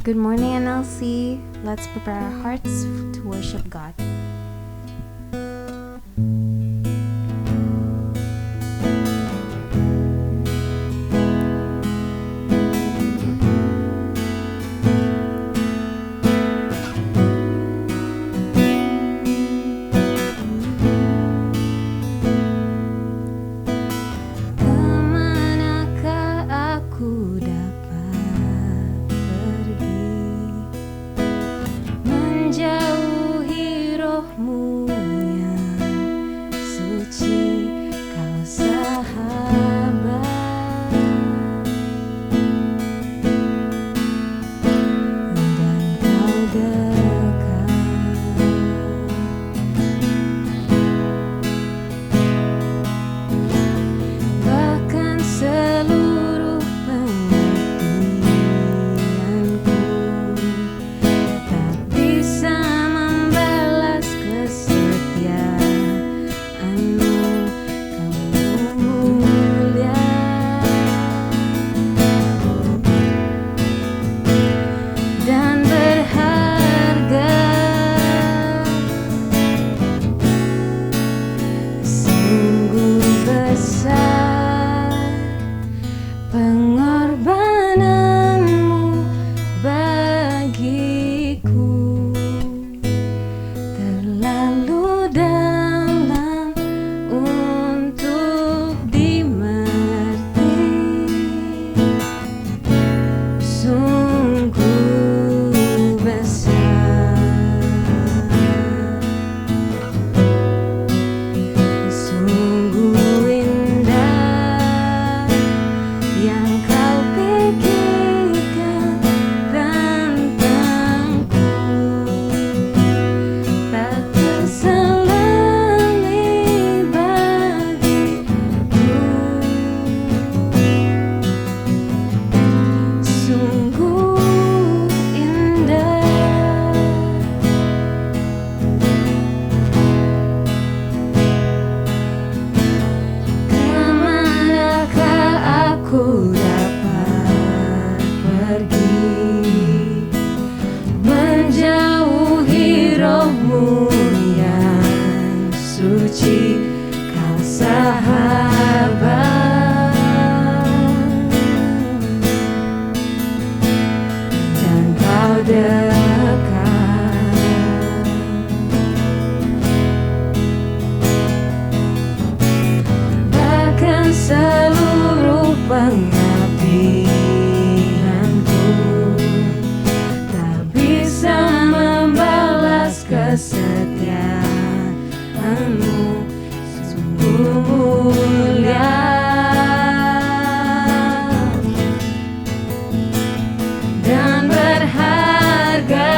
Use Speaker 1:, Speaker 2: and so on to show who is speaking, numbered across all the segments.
Speaker 1: Good morning, NLC. Let's prepare our hearts to worship God. Kemanakah aku dapat pergi, menjauhi rohmu yang suci, kau sahabat, dan kau dekat. Bahkan seluruh pengertianku tak bisa membalas kesetiaanmu. Kamu mulia dan berharga, sungguh besar pengorbananmu bagiku, terlalu dalam untuk dimengerti, sungguh besar, sungguh indah yang kau pikirkan tentangku, tak terselami bagiku, sungguh indah. Kemanakah aku dapat pergi, menjauhi rohmu yang suci, kau sahabat, dan kau dekat. Bahkan seluruh pengabdianku tak bisa membalas kesetiaanmu, sungguh mulia dan berharga,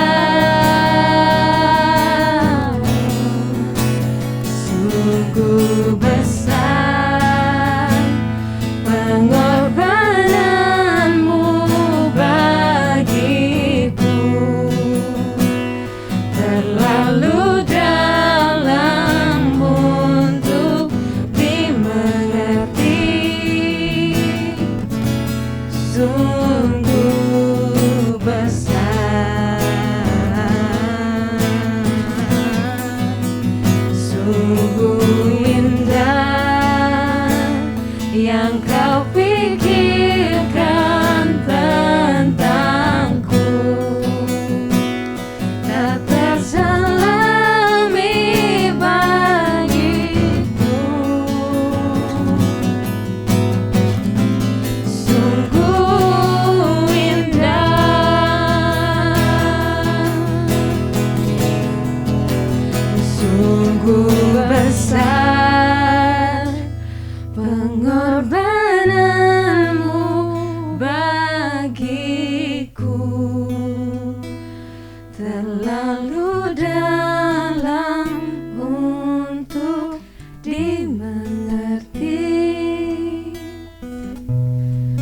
Speaker 1: sungguh besar pengorbananmu bagiku, terlalu dalam untuk dimengerti, sungguh besar, sungguh indah yang kau pikirkan tentangku, tak terselami bagiku, sungguh indah, sungguh besar pengorbananmu bagiku, terlalu dalam untuk dimengerti,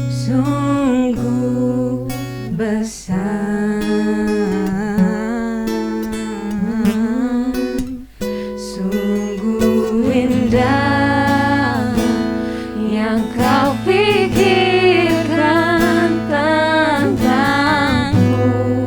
Speaker 1: sungguh besar, sungguh indah yang kau pikirkan tentangku,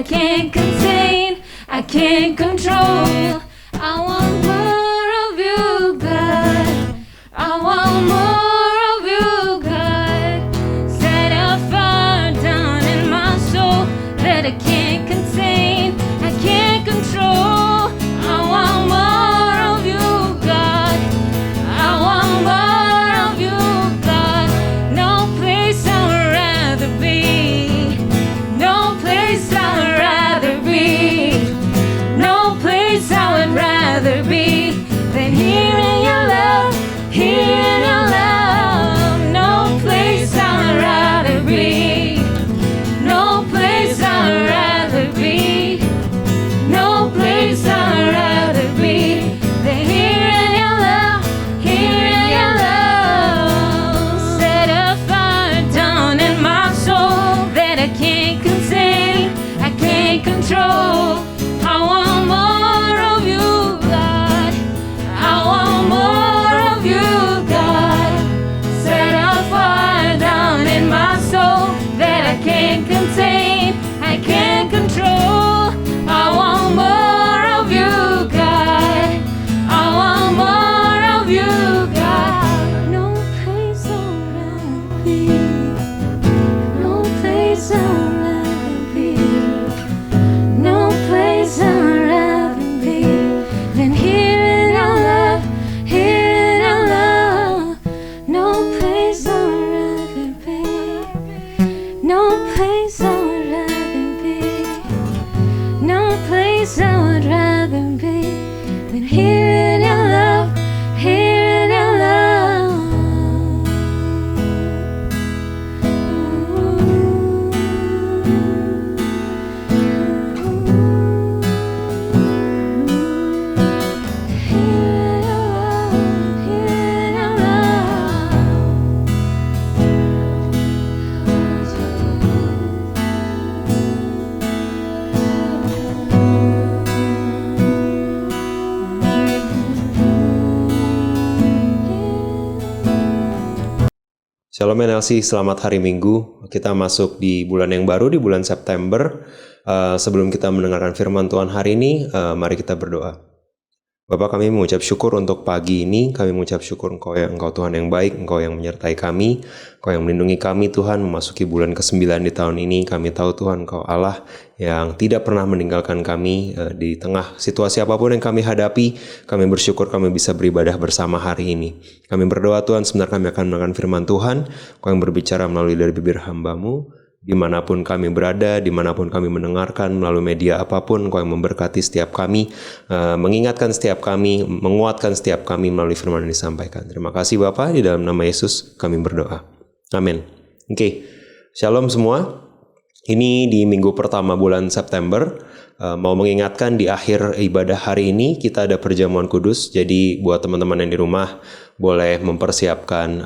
Speaker 2: can't contain, I can't control. I want more of you, God. I want more of you, God. Set a fire down in my soul that I can't contain, I can't control. I want more of you, God. I want more of you, God. No place I would rather be. No place I would rather be. No place I would rather be than here in your love, here in your love. No place I would rather be. No place I would rather be. No place I would rather be than here in your love, here in your love. Set a fire down in my soul that I can't contain, I can't control. I want more of you, God. I want more of you, God. Set a fire down in my soul that I can't contain, I can't control. I want more of you, God. I want more of you, God. No place I'd rather be. No place I'd rather be. No place I'd rather be than here in your love, here in your love. No place I'd rather be. No place I would rather be. No place I would rather be than here in your love, here in your love.
Speaker 3: Shalom NLC, selamat hari Minggu. Kita masuk di bulan yang baru, di bulan September. Sebelum kita mendengarkan firman Tuhan hari ini, mari kita berdoa. Bapak, kami mengucap syukur untuk pagi ini. Kami mengucap syukur Engkau Tuhan yang baik, Engkau yang menyertai kami, Engkau yang melindungi kami Tuhan memasuki bulan ke-9 di tahun ini. Kami tahu Tuhan Engkau Allah yang tidak pernah meninggalkan kami di tengah situasi apapun yang kami hadapi. Kami bersyukur kami bisa beribadah bersama hari ini. Kami berdoa Tuhan, sebentar kami akan mendengarkan firman Tuhan, Engkau yang berbicara melalui dari bibir hamba-Mu. Dimanapun kami berada, dimanapun kami mendengarkan melalui media apapun, Engkau yang memberkati setiap kami, mengingatkan setiap kami, menguatkan setiap kami melalui firman yang disampaikan. Terima kasih Bapa, di dalam nama Yesus kami berdoa. Amin. Oke, Shalom semua. Ini di minggu pertama bulan September. Mau mengingatkan di akhir ibadah hari ini kita ada perjamuan kudus. Jadi buat teman-teman yang di rumah boleh mempersiapkan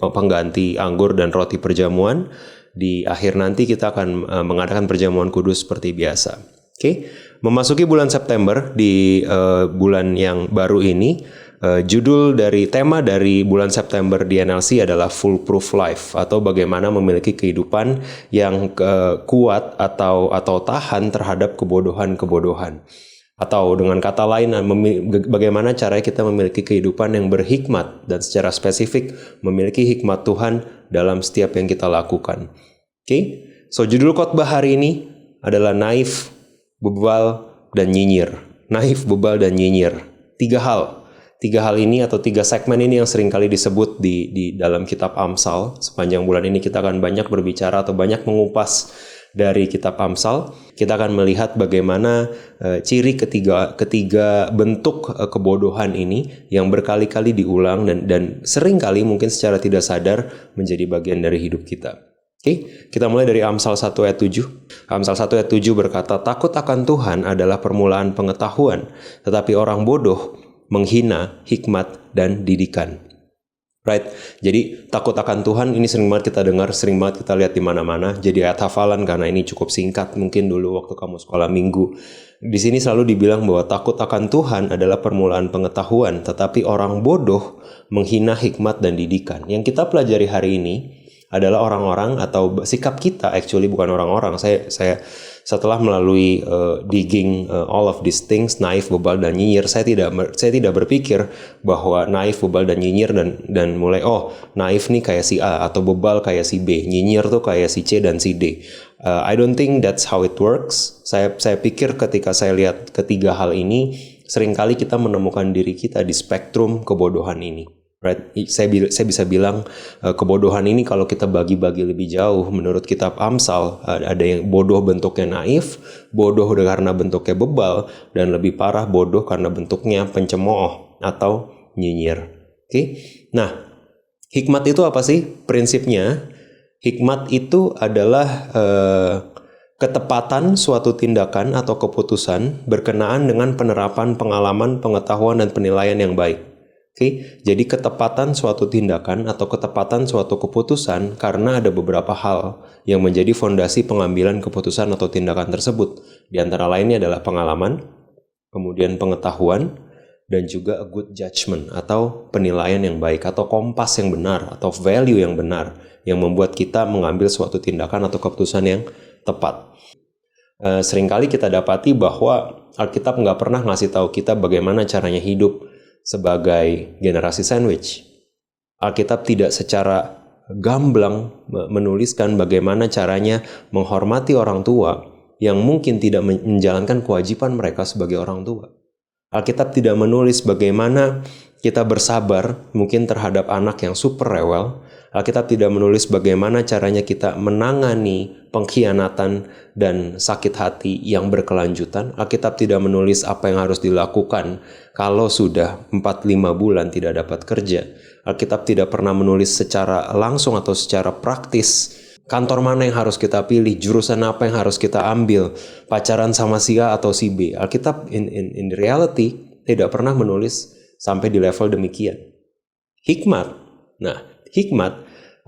Speaker 3: pengganti anggur dan roti perjamuan. Di akhir nanti kita akan mengadakan perjamuan kudus seperti biasa. Oke, memasuki bulan September di bulan yang baru ini, judul dari tema dari bulan September di NLC adalah Foolproof Life, atau bagaimana memiliki kehidupan yang kuat atau tahan terhadap kebodohan-kebodohan. Atau dengan kata lain, bagaimana caranya kita memiliki kehidupan yang berhikmat dan secara spesifik memiliki hikmat Tuhan dalam setiap yang kita lakukan. Oke, so judul khotbah hari ini adalah naif, bebal, dan nyinyir. Naif, bebal, dan nyinyir. Tiga hal ini atau tiga segmen ini yang seringkali disebut di dalam kitab Amsal. Sepanjang bulan ini kita akan banyak berbicara atau banyak mengupas dari kitab Amsal. Kita akan melihat bagaimana ciri ketiga bentuk kebodohan ini yang berkali-kali diulang dan seringkali mungkin secara tidak sadar menjadi bagian dari hidup kita. Oke, kita mulai dari Amsal 1 ayat 7. Amsal 1 ayat 7 berkata, "Takut akan Tuhan adalah permulaan pengetahuan, tetapi orang bodoh menghina hikmat dan didikan." Right? Jadi takut akan Tuhan ini sering banget kita dengar, sering banget kita lihat di mana-mana. Jadi ayat hafalan karena ini cukup singkat mungkin dulu waktu kamu sekolah minggu. Di sini selalu dibilang bahwa takut akan Tuhan adalah permulaan pengetahuan, tetapi orang bodoh menghina hikmat dan didikan. Yang kita pelajari hari ini adalah orang-orang atau sikap kita, actually bukan orang-orang. Saya setelah melalui digging all of these things, naif, bebal, dan nyinyir, saya tidak berpikir bahwa naif, bebal, dan nyinyir dan mulai naif nih kayak si A atau bebal kayak si B, nyinyir tuh kayak si C dan si D. I don't think that's how it works. Saya pikir ketika saya lihat ketiga hal ini, seringkali kita menemukan diri kita di spektrum kebodohan ini. Right? Saya bisa bilang kebodohan ini kalau kita bagi-bagi lebih jauh menurut kitab Amsal, ada yang bodoh bentuknya naif, bodoh karena bentuknya bebal, dan lebih parah bodoh karena bentuknya pencemooh atau nyinyir. Oke? Nah, hikmat itu apa sih prinsipnya? Hikmat itu adalah ketepatan suatu tindakan atau keputusan berkenaan dengan penerapan pengalaman, pengetahuan, dan penilaian yang baik. Oke, jadi ketepatan suatu tindakan atau ketepatan suatu keputusan karena ada beberapa hal yang menjadi fondasi pengambilan keputusan atau tindakan tersebut. Di antara lainnya adalah pengalaman, kemudian pengetahuan, dan juga a good judgment atau penilaian yang baik atau kompas yang benar atau value yang benar yang membuat kita mengambil suatu tindakan atau keputusan yang tepat. Seringkali kita dapati bahwa Alkitab nggak pernah ngasih tahu kita bagaimana caranya hidup sebagai generasi sandwich. Alkitab tidak secara gamblang menuliskan bagaimana caranya menghormati orang tua yang mungkin tidak menjalankan kewajiban mereka sebagai orang tua. Alkitab tidak menulis bagaimana kita bersabar mungkin terhadap anak yang super rewel. Alkitab tidak menulis bagaimana caranya kita menangani pengkhianatan dan sakit hati yang berkelanjutan. Alkitab tidak menulis apa yang harus dilakukan kalau sudah 4-5 bulan tidak dapat kerja. Alkitab tidak pernah menulis secara langsung atau secara praktis kantor mana yang harus kita pilih, jurusan apa yang harus kita ambil, pacaran sama si A atau si B. Alkitab in reality tidak pernah menulis sampai di level demikian. Hikmat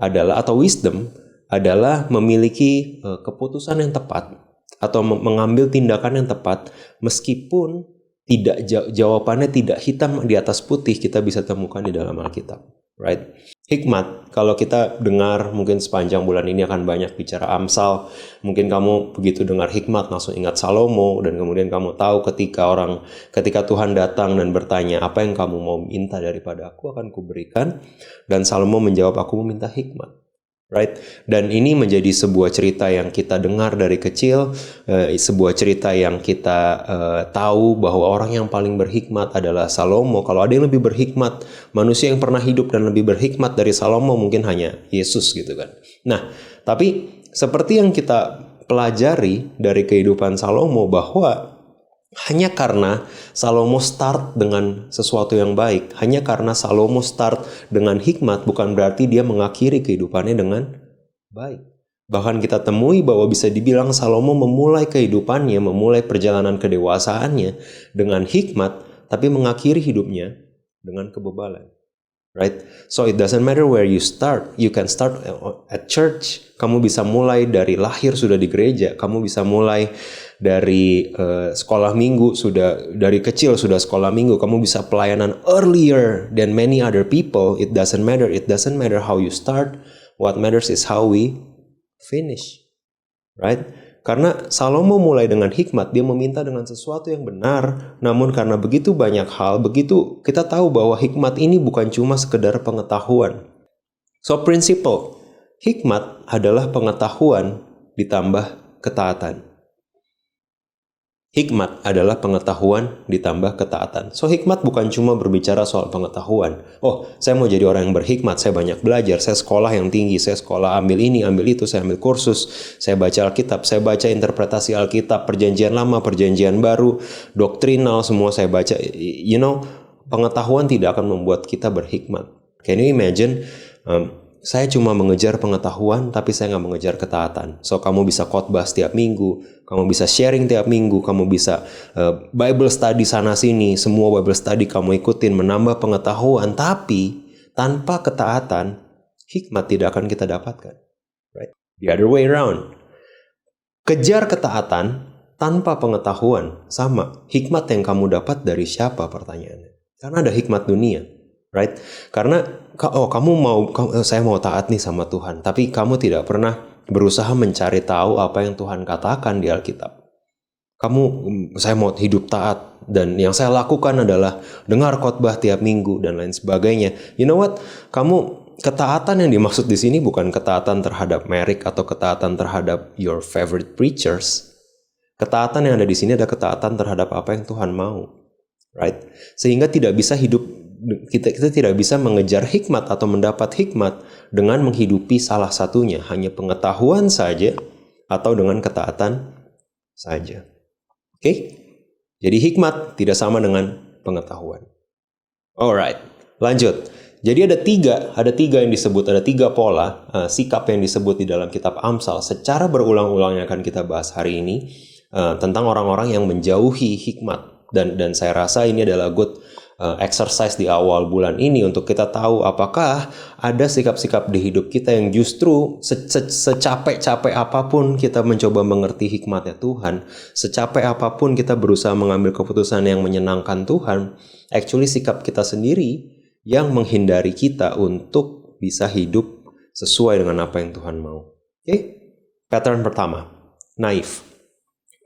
Speaker 3: adalah atau wisdom adalah memiliki keputusan yang tepat atau mengambil tindakan yang tepat meskipun tidak jawabannya tidak hitam di atas putih kita bisa temukan di dalam Alkitab, right? Hikmat, kalau kita dengar mungkin sepanjang bulan ini akan banyak bicara Amsal, mungkin kamu begitu dengar hikmat langsung ingat Salomo, dan kemudian kamu tahu ketika Tuhan datang dan bertanya apa yang kamu mau minta daripada aku akan kuberikan, dan Salomo menjawab aku mau minta hikmat. Right? Dan ini menjadi sebuah cerita yang kita dengar dari kecil, sebuah cerita yang kita tahu bahwa orang yang paling berhikmat adalah Salomo. Kalau ada yang lebih berhikmat, manusia yang pernah hidup dan lebih berhikmat dari Salomo mungkin hanya Yesus gitu kan. Nah, tapi seperti yang kita pelajari dari kehidupan Salomo bahwa hanya karena Salomo start dengan sesuatu yang baik, hanya karena Salomo start dengan hikmat, bukan berarti dia mengakhiri kehidupannya dengan baik. Bahkan kita temui bahwa bisa dibilang Salomo memulai kehidupannya, memulai perjalanan kedewasaannya dengan hikmat, tapi mengakhiri hidupnya dengan kebebalan. Right? So it doesn't matter where you start. You can start at church. Kamu bisa mulai dari lahir sudah di gereja. Kamu bisa mulai dari sekolah minggu, dari kecil sudah sekolah minggu. Kamu bisa pelayanan earlier than many other people. It doesn't matter. It doesn't matter how you start. What matters is how we finish. Right? Karena Salomo mulai dengan hikmat, dia meminta dengan sesuatu yang benar. Namun karena begitu banyak hal, begitu kita tahu bahwa hikmat ini bukan cuma sekedar pengetahuan. So principle, hikmat adalah pengetahuan ditambah ketaatan. Hikmat adalah pengetahuan ditambah ketaatan. So hikmat bukan cuma berbicara soal pengetahuan. Oh, saya mau jadi orang yang berhikmat, saya banyak belajar, saya sekolah yang tinggi, saya sekolah ambil ini, ambil itu, saya ambil kursus, saya baca Alkitab, saya baca interpretasi Alkitab, perjanjian lama, perjanjian baru, doktrinal, semua saya baca. You know, pengetahuan tidak akan membuat kita berhikmat. Can you imagine? Saya cuma mengejar pengetahuan, tapi saya nggak mengejar ketaatan. So, kamu bisa khotbah setiap minggu, kamu bisa sharing tiap minggu, kamu bisa Bible study sana-sini, semua Bible study kamu ikutin, menambah pengetahuan, tapi tanpa ketaatan, hikmat tidak akan kita dapatkan. Right? The other way around. Kejar ketaatan tanpa pengetahuan, sama. Hikmat yang kamu dapat dari siapa pertanyaannya? Karena ada hikmat dunia. right? Karena saya mau taat nih sama Tuhan, tapi kamu tidak pernah berusaha mencari tahu apa yang Tuhan katakan di Alkitab. Saya mau hidup taat, dan yang saya lakukan adalah dengar khotbah tiap minggu dan lain sebagainya. You know what? Ketaatan yang dimaksud di sini bukan ketaatan terhadap Merrick atau ketaatan terhadap your favorite preachers. Ketaatan yang ada di sini adalah ketaatan terhadap apa yang Tuhan mau, right? Sehingga tidak bisa kita tidak bisa mengejar hikmat atau mendapat hikmat dengan menghidupi salah satunya, hanya pengetahuan saja atau dengan ketaatan saja. Oke? Jadi hikmat tidak sama dengan pengetahuan. Alright, lanjut. Jadi ada tiga yang disebut, ada tiga pola sikap yang disebut di dalam kitab Amsal secara berulang-ulang yang akan kita bahas hari ini tentang orang-orang yang menjauhi hikmat, dan saya rasa ini adalah good exercise di awal bulan ini untuk kita tahu apakah ada sikap-sikap di hidup kita yang justru secapek-capek apapun kita mencoba mengerti hikmatnya Tuhan, secapek apapun kita berusaha mengambil keputusan yang menyenangkan Tuhan, actually sikap kita sendiri yang menghindari kita untuk bisa hidup sesuai dengan apa yang Tuhan mau. Oke? Pattern pertama, naif.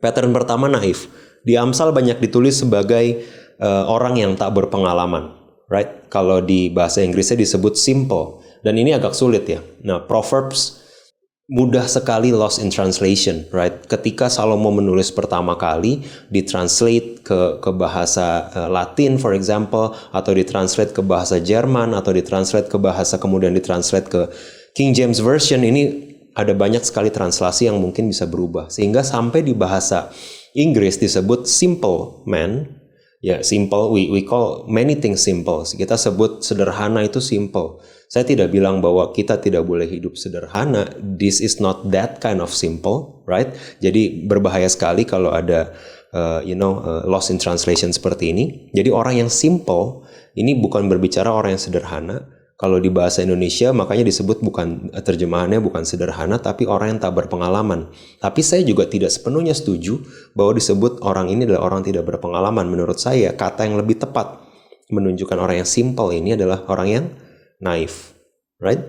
Speaker 3: Pattern pertama, naif. Di Amsal banyak ditulis sebagai orang yang tak berpengalaman, right? Kalau di bahasa Inggrisnya disebut simple, dan ini agak sulit ya. Nah, Proverbs mudah sekali lost in translation, right? Ketika Salomo menulis pertama kali, ditranslate ke bahasa Latin, for example, atau ditranslate ke bahasa Jerman, atau ditranslate ke bahasa kemudian ditranslate ke King James Version, ini ada banyak sekali translasi yang mungkin bisa berubah, sehingga sampai di bahasa Inggris disebut simple man. Ya, simple, we call many things simple. Kita sebut sederhana itu simple. Saya tidak bilang bahwa kita tidak boleh hidup sederhana. This is not that kind of simple, right? Jadi berbahaya sekali kalau ada lost in translation seperti ini. Jadi orang yang simple ini bukan berbicara orang yang sederhana. Kalau di bahasa Indonesia makanya disebut terjemahannya bukan sederhana, tapi orang yang tak berpengalaman. Tapi saya juga tidak sepenuhnya setuju bahwa disebut orang ini adalah orang tidak berpengalaman. Menurut saya kata yang lebih tepat menunjukkan orang yang simple ini adalah orang yang naif, right?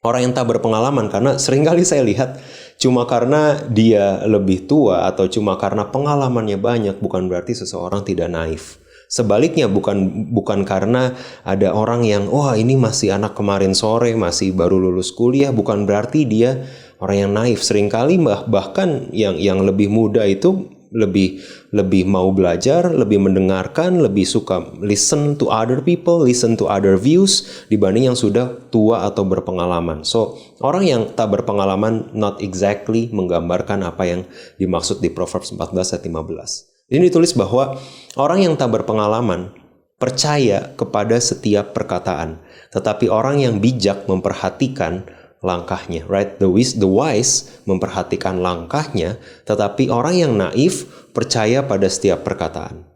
Speaker 3: Orang yang tak berpengalaman, karena seringkali saya lihat cuma karena dia lebih tua atau cuma karena pengalamannya banyak bukan berarti seseorang tidak naif. Sebaliknya bukan karena ada orang yang ini masih anak kemarin sore, masih baru lulus kuliah, bukan berarti dia orang yang naif. Seringkali bahkan yang lebih muda itu lebih mau belajar, lebih mendengarkan, lebih suka listen to other people, listen to other views dibanding yang sudah tua atau berpengalaman. So, orang yang tak berpengalaman not exactly menggambarkan apa yang dimaksud di Proverbs 14 ayat 15. Ini ditulis bahwa orang yang tak berpengalaman percaya kepada setiap perkataan, tetapi orang yang bijak memperhatikan langkahnya, right? The wise memperhatikan langkahnya, tetapi orang yang naif percaya pada setiap perkataan.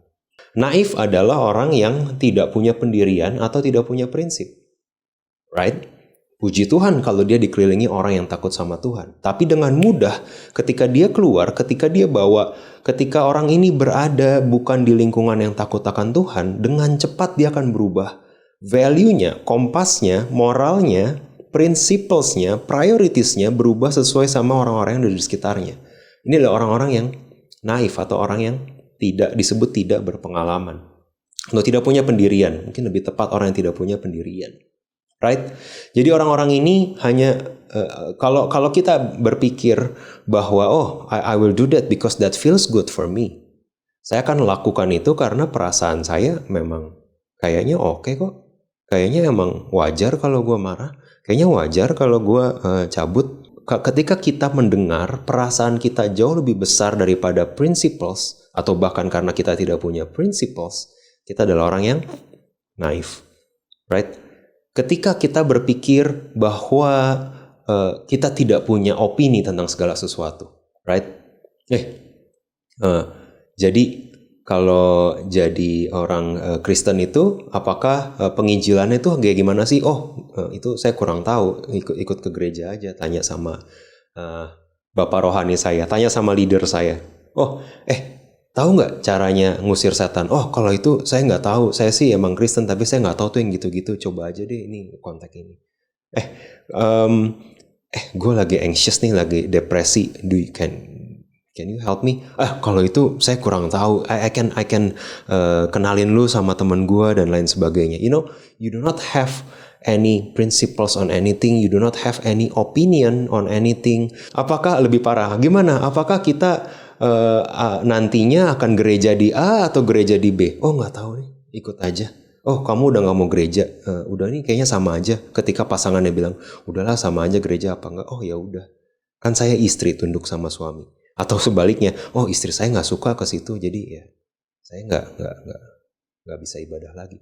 Speaker 3: Naif adalah orang yang tidak punya pendirian atau tidak punya prinsip, right? Puji Tuhan kalau dia dikelilingi orang yang takut sama Tuhan. Tapi dengan mudah ketika dia keluar, ketika orang ini berada bukan di lingkungan yang takut akan Tuhan, dengan cepat dia akan berubah. Value-nya, kompasnya, moralnya, principles-nya, priorities-nya berubah sesuai sama orang-orang yang ada di sekitarnya. Ini adalah orang-orang yang naif atau orang yang disebut tidak berpengalaman. Atau tidak punya pendirian. Mungkin lebih tepat orang yang tidak punya pendirian. Right? Jadi orang-orang ini hanya kalau kita berpikir bahwa I will do that because that feels good for me. Saya akan lakukan itu karena perasaan saya memang kayaknya oke kok. Kayaknya emang wajar kalau gue marah. Kayaknya wajar kalau gue cabut. Ketika kita mendengar perasaan kita jauh lebih besar daripada principles, atau bahkan karena kita tidak punya principles, kita adalah orang yang naif. Right? Ketika kita berpikir bahwa kita tidak punya opini tentang segala sesuatu, right? Jadi kalau jadi orang Kristen itu, apakah penginjilannya itu kayak gimana sih? Itu saya kurang tahu. Ikut ke gereja aja, tanya sama bapak rohani saya, tanya sama leader saya. Tahu nggak caranya ngusir setan? Oh, kalau itu saya nggak tahu. Saya sih emang Kristen, tapi saya nggak tahu tuh yang gitu-gitu. Coba aja deh ini kontak ini. Gue lagi anxious nih, lagi depresi. Can you help me? Kalau itu saya kurang tahu. I can kenalin lu sama temen gue dan lain sebagainya. You know, you do not have any principles on anything. You do not have any opinion on anything. Apakah lebih parah? Gimana? Apakah kita nantinya akan gereja di A atau gereja di B? Oh, nggak tahu nih. Ikut aja. Oh, kamu udah nggak mau gereja? Udah nih kayaknya sama aja. Ketika pasangannya bilang, udahlah sama aja gereja apa enggak? Oh ya udah. Kan saya istri tunduk sama suami. Atau sebaliknya, oh istri saya nggak suka ke situ, jadi ya saya nggak bisa ibadah lagi.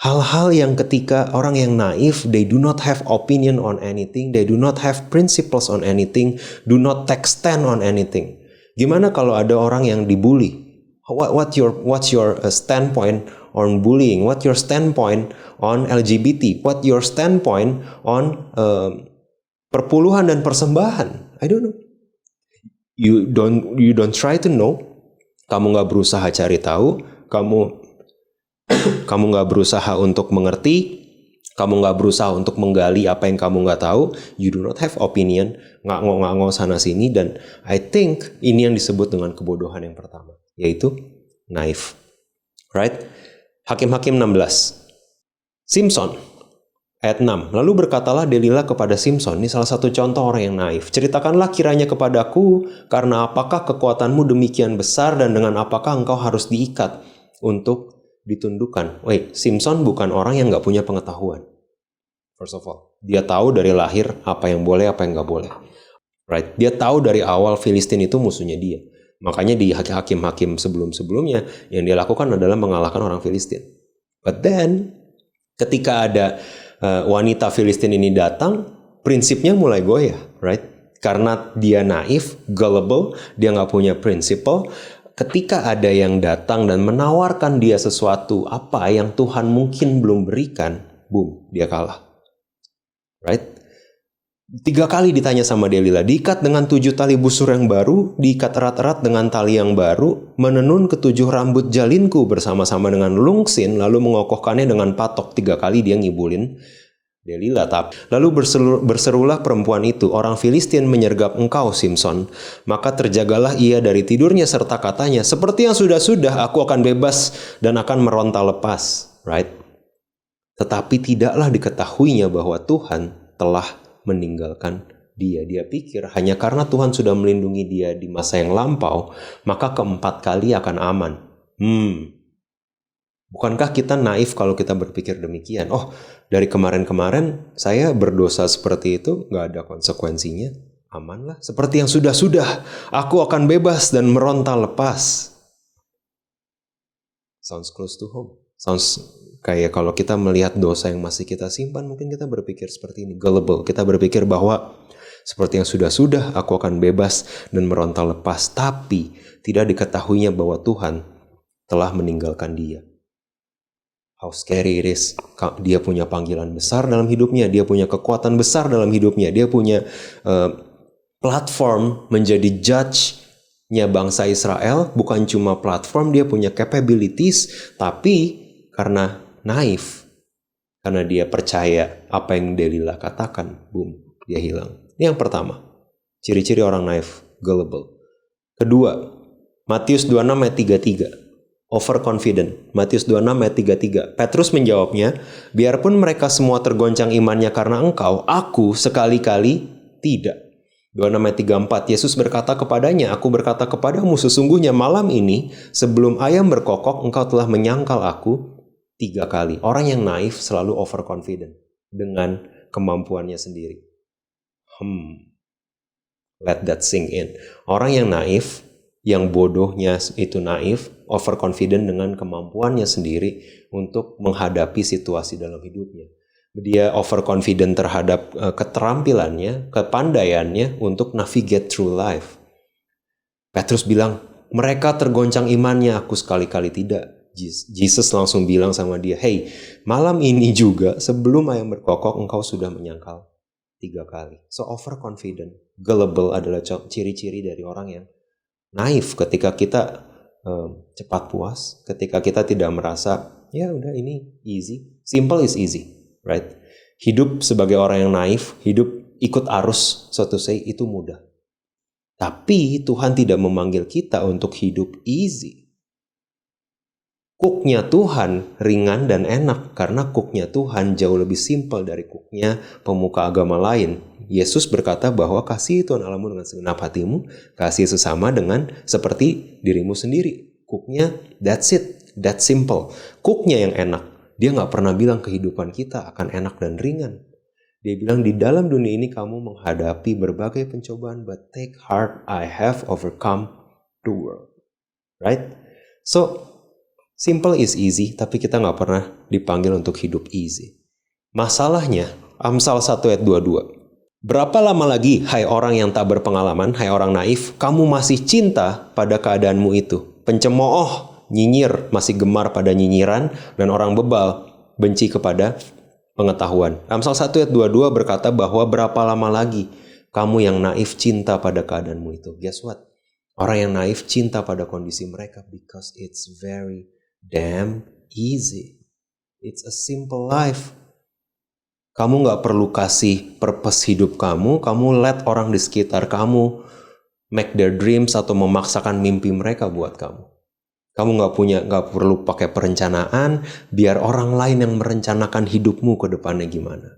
Speaker 3: Hal-hal yang ketika orang yang naif, they do not have opinion on anything, they do not have principles on anything, do not take stand on anything. Gimana kalau ada orang yang dibully? What's your standpoint on bullying? What's your standpoint on LGBT? What's your standpoint on perpuluhan dan persembahan? I don't know. You don't try to know. Kamu nggak berusaha cari tahu. Kamu nggak berusaha untuk mengerti. Kamu nggak berusaha untuk menggali apa yang kamu nggak tahu. You do not have opinion. Nganggo sana sini. Dan I think ini yang disebut dengan kebodohan yang pertama, yaitu naif. Right? Hakim-Hakim 16. Simson ayat 6. Lalu berkatalah Delila kepada Simson, ini salah satu contoh orang yang naif. Ceritakanlah kiranya kepadaku, karena apakah kekuatanmu demikian besar dan dengan apakah engkau harus diikat untuk ditundukkan. Simson bukan orang yang gak punya pengetahuan. First of all, dia tahu dari lahir apa yang boleh, apa yang gak boleh. Right? Dia tahu dari awal Filistin itu musuhnya dia. Makanya di hakim-hakim sebelum-sebelumnya, yang dia lakukan adalah mengalahkan orang Filistin. But then, ketika ada wanita Filistin ini datang, prinsipnya mulai goyah, right? Karena dia naif, gullible, dia nggak punya prinsipal. Ketika ada yang datang dan menawarkan dia sesuatu apa yang Tuhan mungkin belum berikan, boom, dia kalah, right? 3 kali ditanya sama Delila, diikat dengan 7 tali busur yang baru, diikat erat-erat dengan tali yang baru, menenun ke7 rambut jalinku bersama-sama dengan lungsin, lalu mengokohkannya dengan patok. 3 kali dia ngibulin Delila. Lalu berserulah perempuan itu, orang Filistin menyergap engkau, Simson. Maka terjagalah ia dari tidurnya serta katanya, seperti yang sudah-sudah aku akan bebas dan akan meronta lepas. Right? Tetapi tidaklah diketahuinya bahwa Tuhan telah meninggalkan dia. Dia pikir hanya karena Tuhan sudah melindungi dia di masa yang lampau, maka keempat kali akan aman. Bukankah kita naif kalau kita berpikir demikian? Oh, dari kemarin-kemarin saya berdosa seperti itu, gak ada konsekuensinya. Amanlah. Seperti yang sudah-sudah, aku akan bebas dan meronta lepas. Sounds close to home. Sounds kayak kalau kita melihat dosa yang masih kita simpan, mungkin kita berpikir seperti ini, gullible. Kita berpikir bahwa seperti yang sudah-sudah, aku akan bebas dan meronta lepas. Tapi tidak diketahuinya bahwa Tuhan telah meninggalkan dia. How scary it is. Dia punya panggilan besar dalam hidupnya. Dia punya kekuatan besar dalam hidupnya. Dia punya platform menjadi judge-nya bangsa Israel. Bukan cuma platform, dia punya capabilities. Tapi karena naif, karena dia percaya apa yang Delila katakan, boom, dia hilang. Ini yang pertama, ciri-ciri orang naif, gullible. Kedua, Matius 26 ayat 33, overconfident. Matius 26 ayat 33, Petrus menjawabnya, biarpun mereka semua tergoncang imannya karena engkau, aku sekali-kali tidak. 26 ayat 34, Yesus berkata kepadanya, aku berkata kepadamu, sesungguhnya malam ini, sebelum ayam berkokok, engkau telah menyangkal aku 3 kali. Orang yang naif selalu overconfident dengan kemampuannya sendiri. Let that sink in. Orang yang naif, yang bodohnya itu naif, overconfident dengan kemampuannya sendiri untuk menghadapi situasi dalam hidupnya. Dia overconfident terhadap keterampilannya, kepandaiannya untuk navigate through life. Petrus bilang, mereka tergoncang imannya, aku sekali-kali tidak. Jesus langsung bilang sama dia, hey, malam ini juga sebelum ayam berkokok engkau sudah menyangkal 3 kali. So overconfident, gullible adalah ciri-ciri dari orang yang naif. Ketika kita cepat puas, ketika kita tidak merasa, ya udah ini easy. Simple is easy, right? Hidup sebagai orang yang naif, hidup ikut arus, so to say, itu mudah. Tapi Tuhan tidak memanggil kita untuk hidup easy. Cooknya Tuhan ringan dan enak, karena cooknya Tuhan jauh lebih simple dari cooknya pemuka agama lain. Yesus berkata bahwa kasih Tuhan Allahmu dengan segenap hatimu, kasih sesama dengan seperti dirimu sendiri. Cooknya that's it, that's simple. Cooknya yang enak. Dia gak pernah bilang kehidupan kita akan enak dan ringan. Dia bilang di dalam dunia ini kamu menghadapi berbagai pencobaan, but take heart, I have overcome the world. Right? So, simple is easy, tapi kita gak pernah dipanggil untuk hidup easy. Masalahnya, Amsal 1 ayat 22. Berapa lama lagi, hai orang yang tak berpengalaman, hai orang naif, kamu masih cinta pada keadaanmu itu. Pencemooh, nyinyir, masih gemar pada nyinyiran, dan orang bebal benci kepada pengetahuan. Amsal 1 ayat 22 berkata bahwa berapa lama lagi kamu yang naif cinta pada keadaanmu itu. Guess what? Orang yang naif cinta pada kondisi mereka because it's very damn easy. It's a simple life. Kamu gak perlu kasih purpose hidup kamu let orang di sekitar kamu make their dreams atau memaksakan mimpi mereka buat kamu. Kamu gak perlu pakai perencanaan, biar orang lain yang merencanakan hidupmu ke depannya gimana.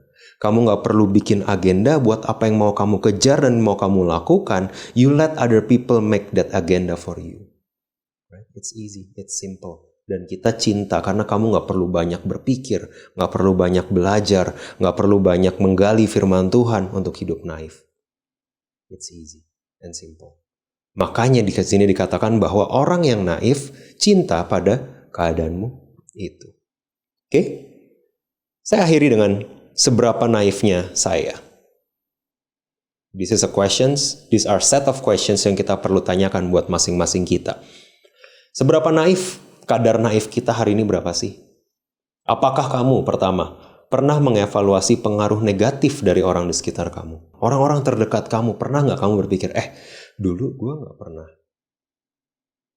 Speaker 3: Kamu gak perlu bikin agenda buat apa yang mau kamu kejar dan mau kamu lakukan. You let other people make that agenda for you. Right? It's easy, it's simple. Dan kita cinta karena kamu gak perlu banyak berpikir, gak perlu banyak belajar, gak perlu banyak menggali firman Tuhan untuk hidup naif. It's easy and simple. Makanya di sini dikatakan bahwa orang yang naif cinta pada keadaanmu itu. Oke? Saya akhiri dengan seberapa naifnya saya. This is a questions. These are set of questions yang kita perlu tanyakan buat masing-masing kita. Seberapa naif? Kadar naif kita hari ini berapa sih? Apakah kamu pertama pernah mengevaluasi pengaruh negatif dari orang di sekitar kamu? Orang-orang terdekat kamu, pernah nggak kamu berpikir, dulu gue gak pernah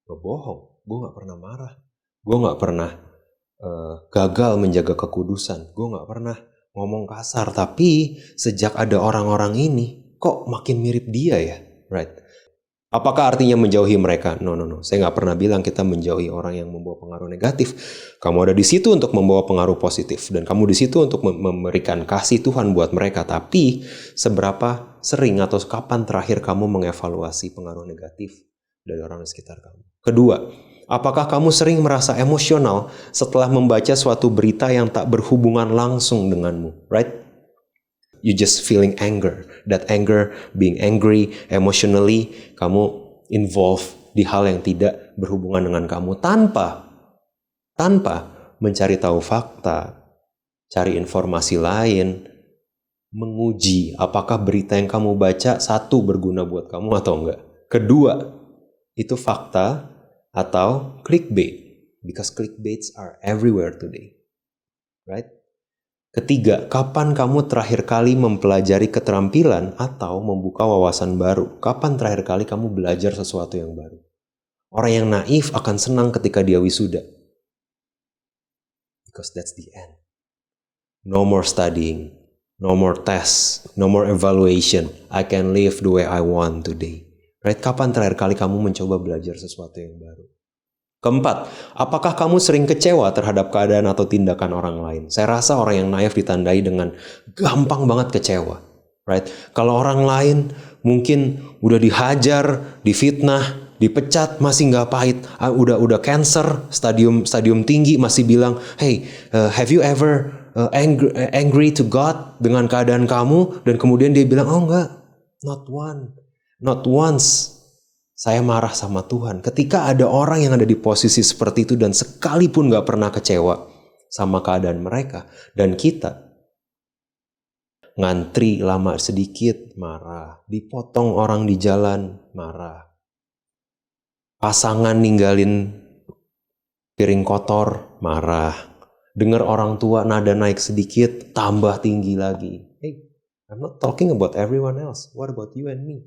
Speaker 3: ngebohong, gue gak pernah marah, gue gak pernah gagal menjaga kekudusan, gue gak pernah ngomong kasar, tapi sejak ada orang-orang ini, kok makin mirip dia ya, right? Apakah artinya menjauhi mereka? No. Saya gak pernah bilang kita menjauhi orang yang membawa pengaruh negatif. Kamu ada di situ untuk membawa pengaruh positif. Dan kamu di situ untuk memberikan kasih Tuhan buat mereka. Tapi seberapa sering atau kapan terakhir kamu mengevaluasi pengaruh negatif dari orang di sekitar kamu? Kedua, apakah kamu sering merasa emosional setelah membaca suatu berita yang tak berhubungan langsung denganmu? Right? You just feeling anger. That anger, being angry, emotionally, kamu involved di hal yang tidak berhubungan dengan kamu tanpa mencari tahu fakta, cari informasi lain, menguji apakah berita yang kamu baca satu berguna buat kamu atau enggak. Kedua, itu fakta atau clickbait. Because clickbaits are everywhere today. Right? Ketiga, kapan kamu terakhir kali mempelajari keterampilan atau membuka wawasan baru? Kapan terakhir kali kamu belajar sesuatu yang baru? Orang yang naif akan senang ketika dia wisuda. Because that's the end. No more studying, no more tests, no more evaluation. I can live the way I want today. Right? Kapan terakhir kali kamu mencoba belajar sesuatu yang baru? Keempat, apakah kamu sering kecewa terhadap keadaan atau tindakan orang lain? Saya rasa orang yang naif ditandai dengan gampang banget kecewa. Right? Kalau orang lain mungkin udah dihajar, difitnah, dipecat, masih nggak pahit. Udah cancer, stadium tinggi, masih bilang, hey, have you ever angry to God dengan keadaan kamu? Dan kemudian dia bilang, oh enggak, not once. Saya marah sama Tuhan. Ketika ada orang yang ada di posisi seperti itu dan sekalipun gak pernah kecewa sama keadaan mereka. Dan kita ngantri lama sedikit, marah. Dipotong orang di jalan, marah. Pasangan ninggalin piring kotor, marah. Dengar orang tua nada naik sedikit, tambah tinggi lagi. Hey, I'm not talking about everyone else. What about you and me?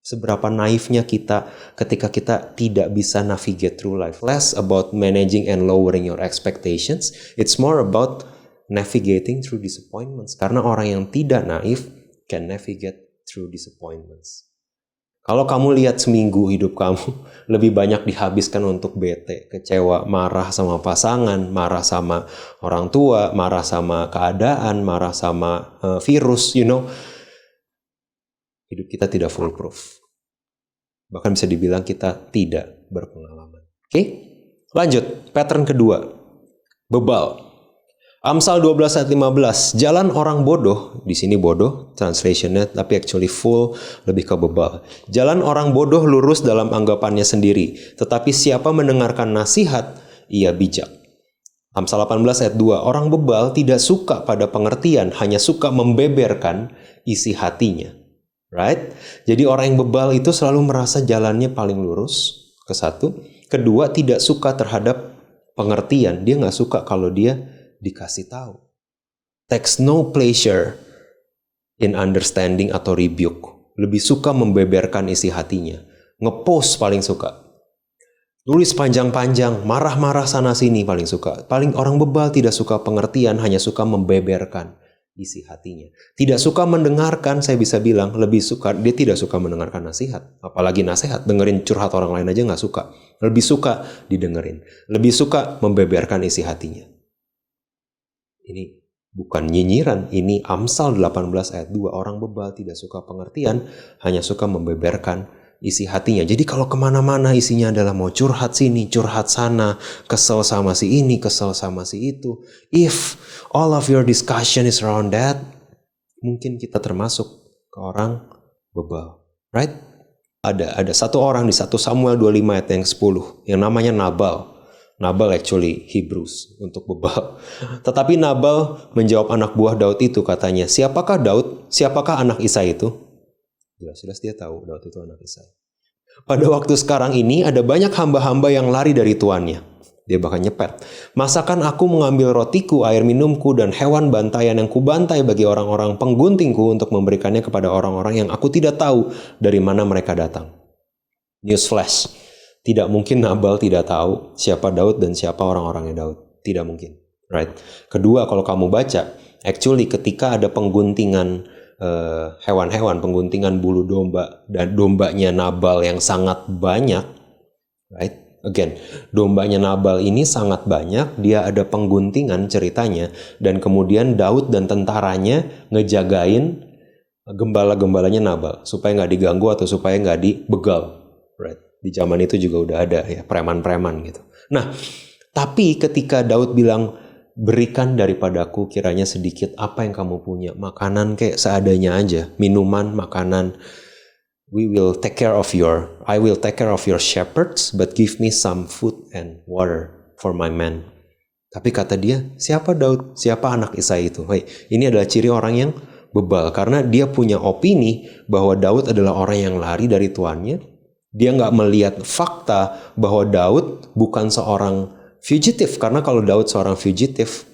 Speaker 3: Seberapa naifnya kita ketika kita tidak bisa navigate through life. Less about managing and lowering your expectations. It's more about navigating through disappointments. Karena orang yang tidak naif can navigate through disappointments. Kalau kamu lihat seminggu hidup kamu lebih banyak dihabiskan untuk bete, kecewa, marah sama pasangan, marah sama orang tua, marah sama keadaan, marah sama virus, hidup kita tidak foolproof. Bahkan bisa dibilang kita tidak berpengalaman. Oke? Lanjut, pattern kedua. Bebal. Amsal 12 ayat 15. Jalan orang bodoh, di sini bodoh translationnya, tapi actually full lebih ke bebal. Jalan orang bodoh lurus dalam anggapannya sendiri, tetapi siapa mendengarkan nasihat, ia bijak. Amsal 18 ayat 2. Orang bebal tidak suka pada pengertian, hanya suka membeberkan isi hatinya. Right? Jadi orang yang bebal itu selalu merasa jalannya paling lurus, ke satu. Kedua, tidak suka terhadap pengertian. Dia nggak suka kalau dia dikasih tahu. Takes no pleasure in understanding atau rebuke. Lebih suka membeberkan isi hatinya. Ngepost paling suka. Tulis panjang-panjang, marah-marah sana sini paling suka. Paling orang bebal tidak suka pengertian, hanya suka membeberkan isi hatinya. Tidak suka mendengarkan, saya bisa bilang lebih suka, dia tidak suka mendengarkan nasihat. Apalagi nasihat, dengerin curhat orang lain aja nggak suka. Lebih suka didengerin. Lebih suka membeberkan isi hatinya. Ini bukan nyinyiran, ini Amsal 18 ayat 2. Orang bebal tidak suka pengertian, hanya suka membeberkan isi hatinya. Jadi kalau kemana-mana isinya adalah mau curhat sini, curhat sana, kesel sama si ini, kesel sama si itu. If all of your discussion is around that, mungkin kita termasuk ke orang bebal. Right? Ada satu orang di 1 Samuel 25 ayat yang 10 yang namanya Nabal. Nabal actually Hebrews untuk bebal. Tetapi Nabal menjawab anak buah Daud itu, katanya, siapakah Daud? Siapakah anak Isai itu? Jelas-jelas dia tahu Daud itu anak Isai. Pada waktu sekarang ini ada banyak hamba-hamba yang lari dari tuannya. Dia bahkan nyepet. Masakan aku mengambil rotiku, air minumku, dan hewan bantaian yang kubantai bagi orang-orang pengguntingku untuk memberikannya kepada orang-orang yang aku tidak tahu dari mana mereka datang. Newsflash. Tidak mungkin Nabal tidak tahu siapa Daud dan siapa orang-orangnya Daud. Tidak mungkin. Right? Kedua, kalau kamu baca, actually ketika ada pengguntingan hewan-hewan, pengguntingan bulu domba dan dombanya Nabal yang sangat banyak, right? Again, dombanya Nabal ini sangat banyak, dia ada pengguntingan ceritanya, dan kemudian Daud dan tentaranya ngejagain gembala-gembalanya Nabal supaya nggak diganggu atau supaya nggak dibegal, right? Di zaman itu juga udah ada ya preman-preman gitu. Nah, tapi ketika Daud bilang, berikan daripadaku kiranya sedikit apa yang kamu punya, makanan kayak seadanya aja, minuman, makanan. I will take care of your shepherds, but give me some food and water for my men. Tapi kata dia, siapa Daud? Siapa anak Isai itu? Hey, ini adalah ciri orang yang bebal karena dia punya opini bahwa Daud adalah orang yang lari dari tuannya. Dia nggak melihat fakta bahwa Daud bukan seorang fugitif. Karena kalau Daud seorang fugitif,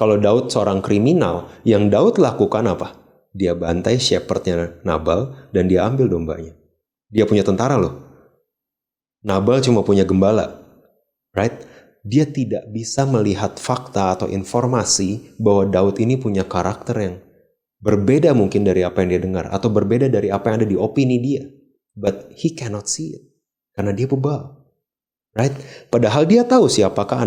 Speaker 3: kalau Daud seorang kriminal, yang Daud lakukan apa? Dia bantai shepherdnya Nabal dan dia ambil dombanya. Dia punya tentara loh. Nabal cuma punya gembala. Right? Dia tidak bisa melihat fakta atau informasi bahwa Daud ini punya karakter yang berbeda mungkin dari apa yang dia dengar. Atau berbeda dari apa yang ada di opini dia. But he cannot see it. Karena dia bebal. Right? Padahal dia tahu siapakah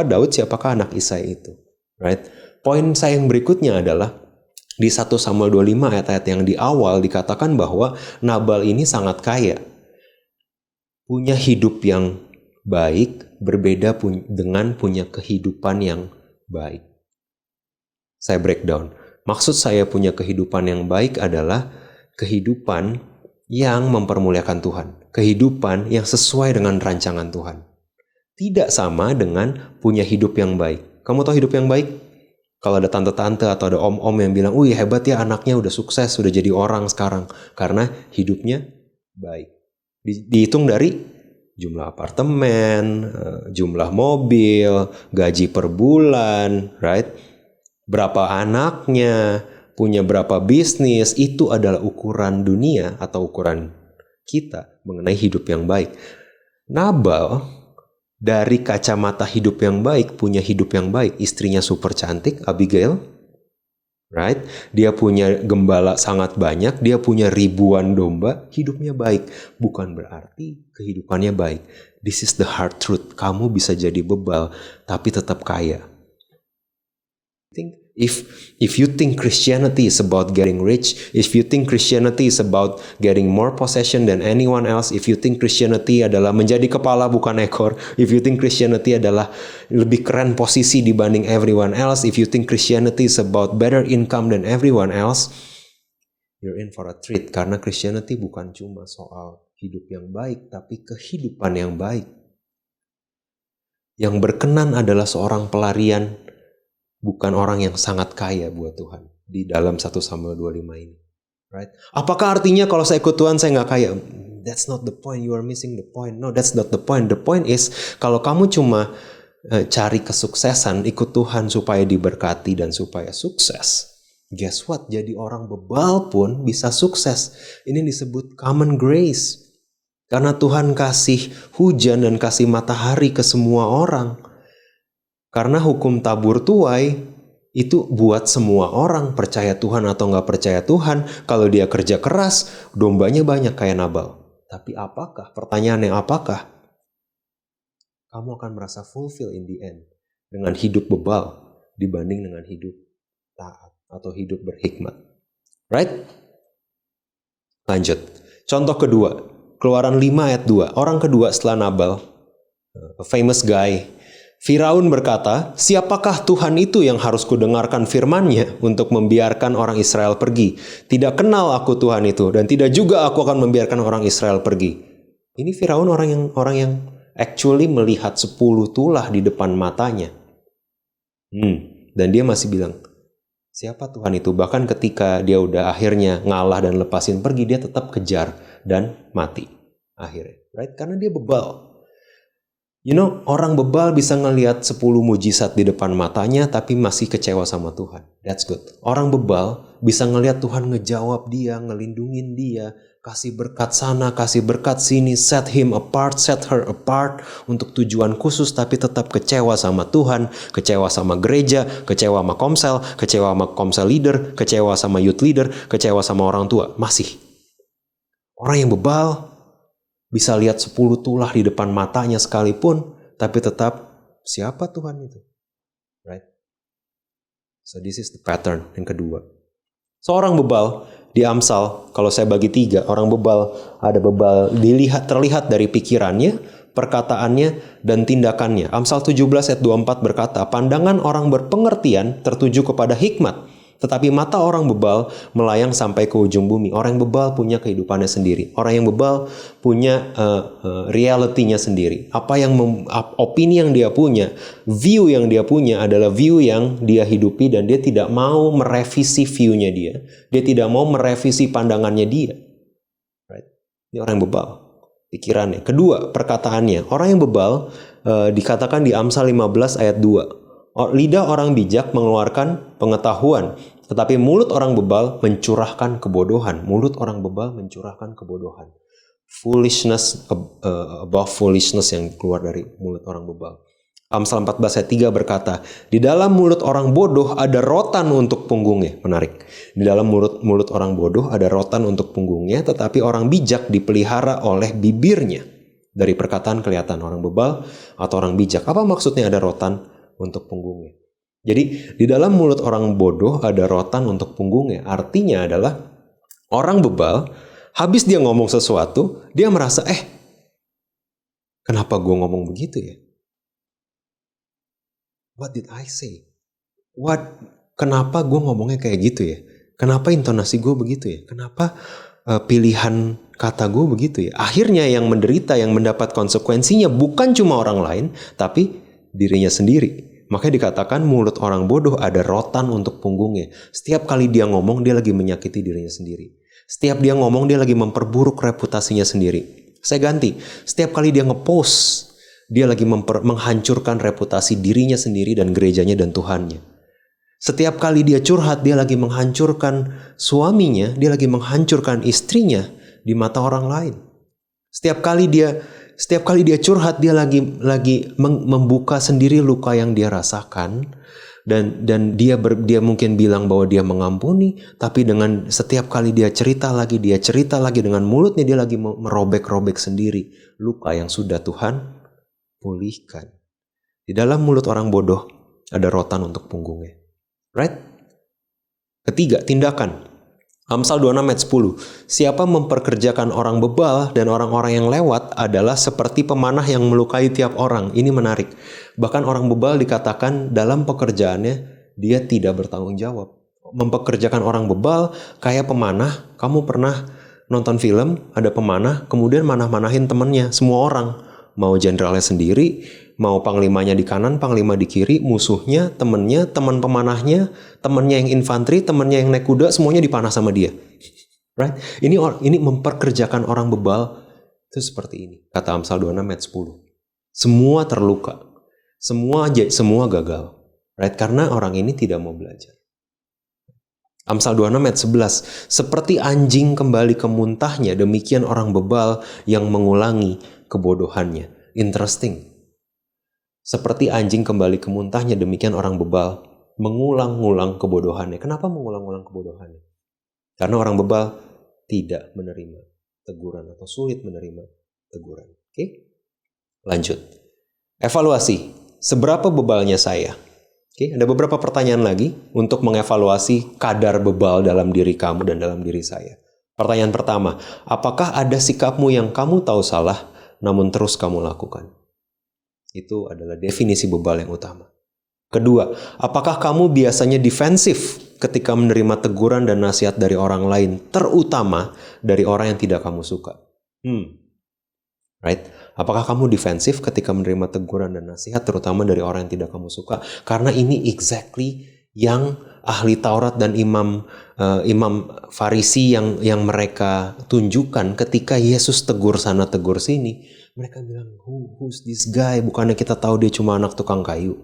Speaker 3: Daud, siapakah anak Isai itu. Right? Poin saya yang berikutnya adalah di 1 Samuel 25 ayat-ayat yang di awal dikatakan bahwa Nabal ini sangat kaya. Punya hidup yang baik berbeda dengan punya kehidupan yang baik. Saya breakdown. Maksud saya punya kehidupan yang baik adalah kehidupan yang mempermuliakan Tuhan. Kehidupan yang sesuai dengan rancangan Tuhan. Tidak sama dengan punya hidup yang baik. Kamu tahu hidup yang baik? Kalau ada tante-tante atau ada om-om yang bilang, wih hebat ya anaknya udah sukses, udah jadi orang sekarang. Karena hidupnya baik. Dihitung dari jumlah apartemen, jumlah mobil, gaji per bulan, right? Berapa anaknya, punya berapa bisnis, itu adalah ukuran dunia atau ukuran kita mengenai hidup yang baik. Nabal dari kacamata hidup yang baik punya hidup yang baik. Istrinya super cantik, Abigail, right? Dia punya gembala sangat banyak, dia punya ribuan domba, hidupnya baik. Bukan berarti kehidupannya baik. This is the hard truth. Kamu bisa jadi bebal tapi tetap kaya. If you think Christianity is about getting rich, if you think Christianity is about getting more possession than anyone else, if you think Christianity adalah menjadi kepala bukan ekor, if you think Christianity adalah lebih keren posisi dibanding everyone else, if you think Christianity is about better income than everyone else, you're in for a treat. Karena Christianity bukan cuma soal hidup yang baik, tapi kehidupan yang baik. Yang berkenan adalah seorang pelarian, bukan orang yang sangat kaya buat Tuhan. Di dalam 1 Samuel 25 ini. Right? Apakah artinya kalau saya ikut Tuhan saya nggak kaya? That's not the point. You are missing the point. No, that's not the point. The point is, kalau kamu cuma cari kesuksesan, ikut Tuhan supaya diberkati dan supaya sukses. Guess what? Jadi orang bebal pun bisa sukses. Ini disebut common grace. Karena Tuhan kasih hujan dan kasih matahari ke semua orang. Karena hukum tabur tuai itu buat semua orang, percaya Tuhan atau nggak percaya Tuhan. Kalau dia kerja keras, dombanya banyak kayak Nabal. Tapi apakah? Pertanyaannya apakah? Kamu akan merasa fulfill in the end dengan hidup bebal dibanding dengan hidup taat atau hidup berhikmat. Right? Lanjut. Contoh kedua, Keluaran 5 ayat 2. Orang kedua setelah Nabal, a famous guy, Firaun berkata, siapakah Tuhan itu yang harus kudengarkan firman-Nya untuk membiarkan orang Israel pergi? Tidak kenal aku Tuhan itu, dan tidak juga aku akan membiarkan orang Israel pergi. Ini Firaun orang yang actually melihat 10 tulah di depan matanya. Dan dia masih bilang, siapa Tuhan itu? Bahkan ketika dia udah akhirnya ngalah dan lepasin pergi, dia tetap kejar dan mati akhirnya. Right? Karena dia bebal. You know, orang bebal bisa ngelihat 10 mujizat di depan matanya tapi masih kecewa sama Tuhan. That's good. Orang bebal bisa ngelihat Tuhan ngejawab dia, ngelindungin dia, kasih berkat sana, kasih berkat sini, set him apart, set her apart untuk tujuan khusus tapi tetap kecewa sama Tuhan, kecewa sama gereja, kecewa sama komsel leader, kecewa sama youth leader, kecewa sama orang tua. Masih. Orang yang bebal bisa lihat 10 tulah di depan matanya sekalipun, tapi tetap siapa Tuhan itu? Right? So this is the pattern yang kedua. Seorang bebal di Amsal, kalau saya bagi 3, orang bebal, ada bebal terlihat dari pikirannya, perkataannya, dan tindakannya. Amsal 17 ayat 24 berkata, pandangan orang berpengertian tertuju kepada hikmat, tetapi mata orang bebal melayang sampai ke ujung bumi. Orang yang bebal punya kehidupannya sendiri. Orang yang bebal punya realitinya sendiri. Opini yang dia punya, view yang dia punya adalah view yang dia hidupi dan dia tidak mau merevisi view-nya dia. Dia tidak mau merevisi pandangannya dia. Right? Ini orang yang bebal. Pikirannya. Kedua, perkataannya. Orang yang bebal dikatakan di Amsal 15 ayat 2. Lidah orang bijak mengeluarkan pengetahuan, tetapi mulut orang bebal mencurahkan kebodohan. Mulut orang bebal mencurahkan kebodohan. Foolishness above foolishness yang keluar dari mulut orang bebal. Amsal 14 ayat 3 berkata, di dalam mulut orang bodoh ada rotan untuk punggungnya. Menarik. Di dalam mulut orang bodoh ada rotan untuk punggungnya, tetapi orang bijak dipelihara oleh bibirnya. Dari perkataan kelihatan orang bebal atau orang bijak. Apa maksudnya ada rotan untuk punggungnya? Jadi di dalam mulut orang bodoh ada rotan untuk punggungnya. Artinya adalah orang bebal, habis dia ngomong sesuatu, dia merasa, kenapa gue ngomong begitu ya? What did I say? Kenapa gue ngomongnya kayak gitu ya? Kenapa intonasi gue begitu ya? Kenapa pilihan kata gue begitu ya? Akhirnya yang menderita, yang mendapat konsekuensinya bukan cuma orang lain, tapi dirinya sendiri. Makanya dikatakan mulut orang bodoh ada rotan untuk punggungnya. Setiap kali dia ngomong, dia lagi menyakiti dirinya sendiri. Setiap dia ngomong, dia lagi memperburuk reputasinya sendiri. Saya ganti. Setiap kali dia ngepost, dia lagi menghancurkan reputasi dirinya sendiri dan gerejanya dan Tuhannya. Setiap kali dia curhat, dia lagi menghancurkan suaminya, dia lagi menghancurkan istrinya di mata orang lain. Setiap kali dia curhat, dia lagi membuka sendiri luka yang dia rasakan. Dan dia mungkin bilang bahwa dia mengampuni, tapi dengan setiap kali dia cerita lagi dengan mulutnya dia lagi merobek-robek sendiri luka yang sudah Tuhan pulihkan. Di dalam mulut orang bodoh ada rotan untuk punggungnya. Right? Ketiga, tindakan. Amsal 26 ayat 10. Siapa memperkerjakan orang bebal dan orang-orang yang lewat adalah seperti pemanah yang melukai tiap orang. Ini menarik. Bahkan orang bebal dikatakan dalam pekerjaannya dia tidak bertanggung jawab. Mempekerjakan orang bebal kayak pemanah. Kamu pernah nonton film, ada pemanah, kemudian manah-manahin temennya, semua orang. Mau jenderalnya sendiri, mau panglimanya di kanan, panglima di kiri, musuhnya, temennya, teman pemanahnya, temennya yang infanteri, temennya yang naik kuda, semuanya dipanah sama dia. Right? Ini memperkerjakan orang bebal itu seperti ini. Kata Amsal 26 ayat 10. Semua terluka. Semua gagal. Right? Karena orang ini tidak mau belajar. Amsal 26 ayat 11. Seperti anjing kembali ke muntahnya, demikian orang bebal yang mengulangi kebodohannya. Interesting. Seperti anjing kembali ke muntahnya, demikian orang bebal mengulang-ulang kebodohannya. Kenapa mengulang-ulang kebodohannya? Karena orang bebal tidak menerima teguran atau sulit menerima teguran. Oke? Lanjut. Evaluasi. Seberapa bebalnya saya? Oke, ada beberapa pertanyaan lagi untuk mengevaluasi kadar bebal dalam diri kamu dan dalam diri saya. Pertanyaan pertama, apakah ada sikapmu yang kamu tahu salah namun terus kamu lakukan? Itu adalah definisi bebal yang utama. Kedua, apakah kamu biasanya defensif ketika menerima teguran dan nasihat dari orang lain, terutama dari orang yang tidak kamu suka? Right? Apakah kamu defensif ketika menerima teguran dan nasihat, terutama dari orang yang tidak kamu suka? Karena ini exactly yang ahli Taurat dan imam Farisi yang mereka tunjukkan ketika Yesus tegur sana tegur sini. Mereka bilang, who's this guy? Bukannya kita tahu dia cuma anak tukang kayu.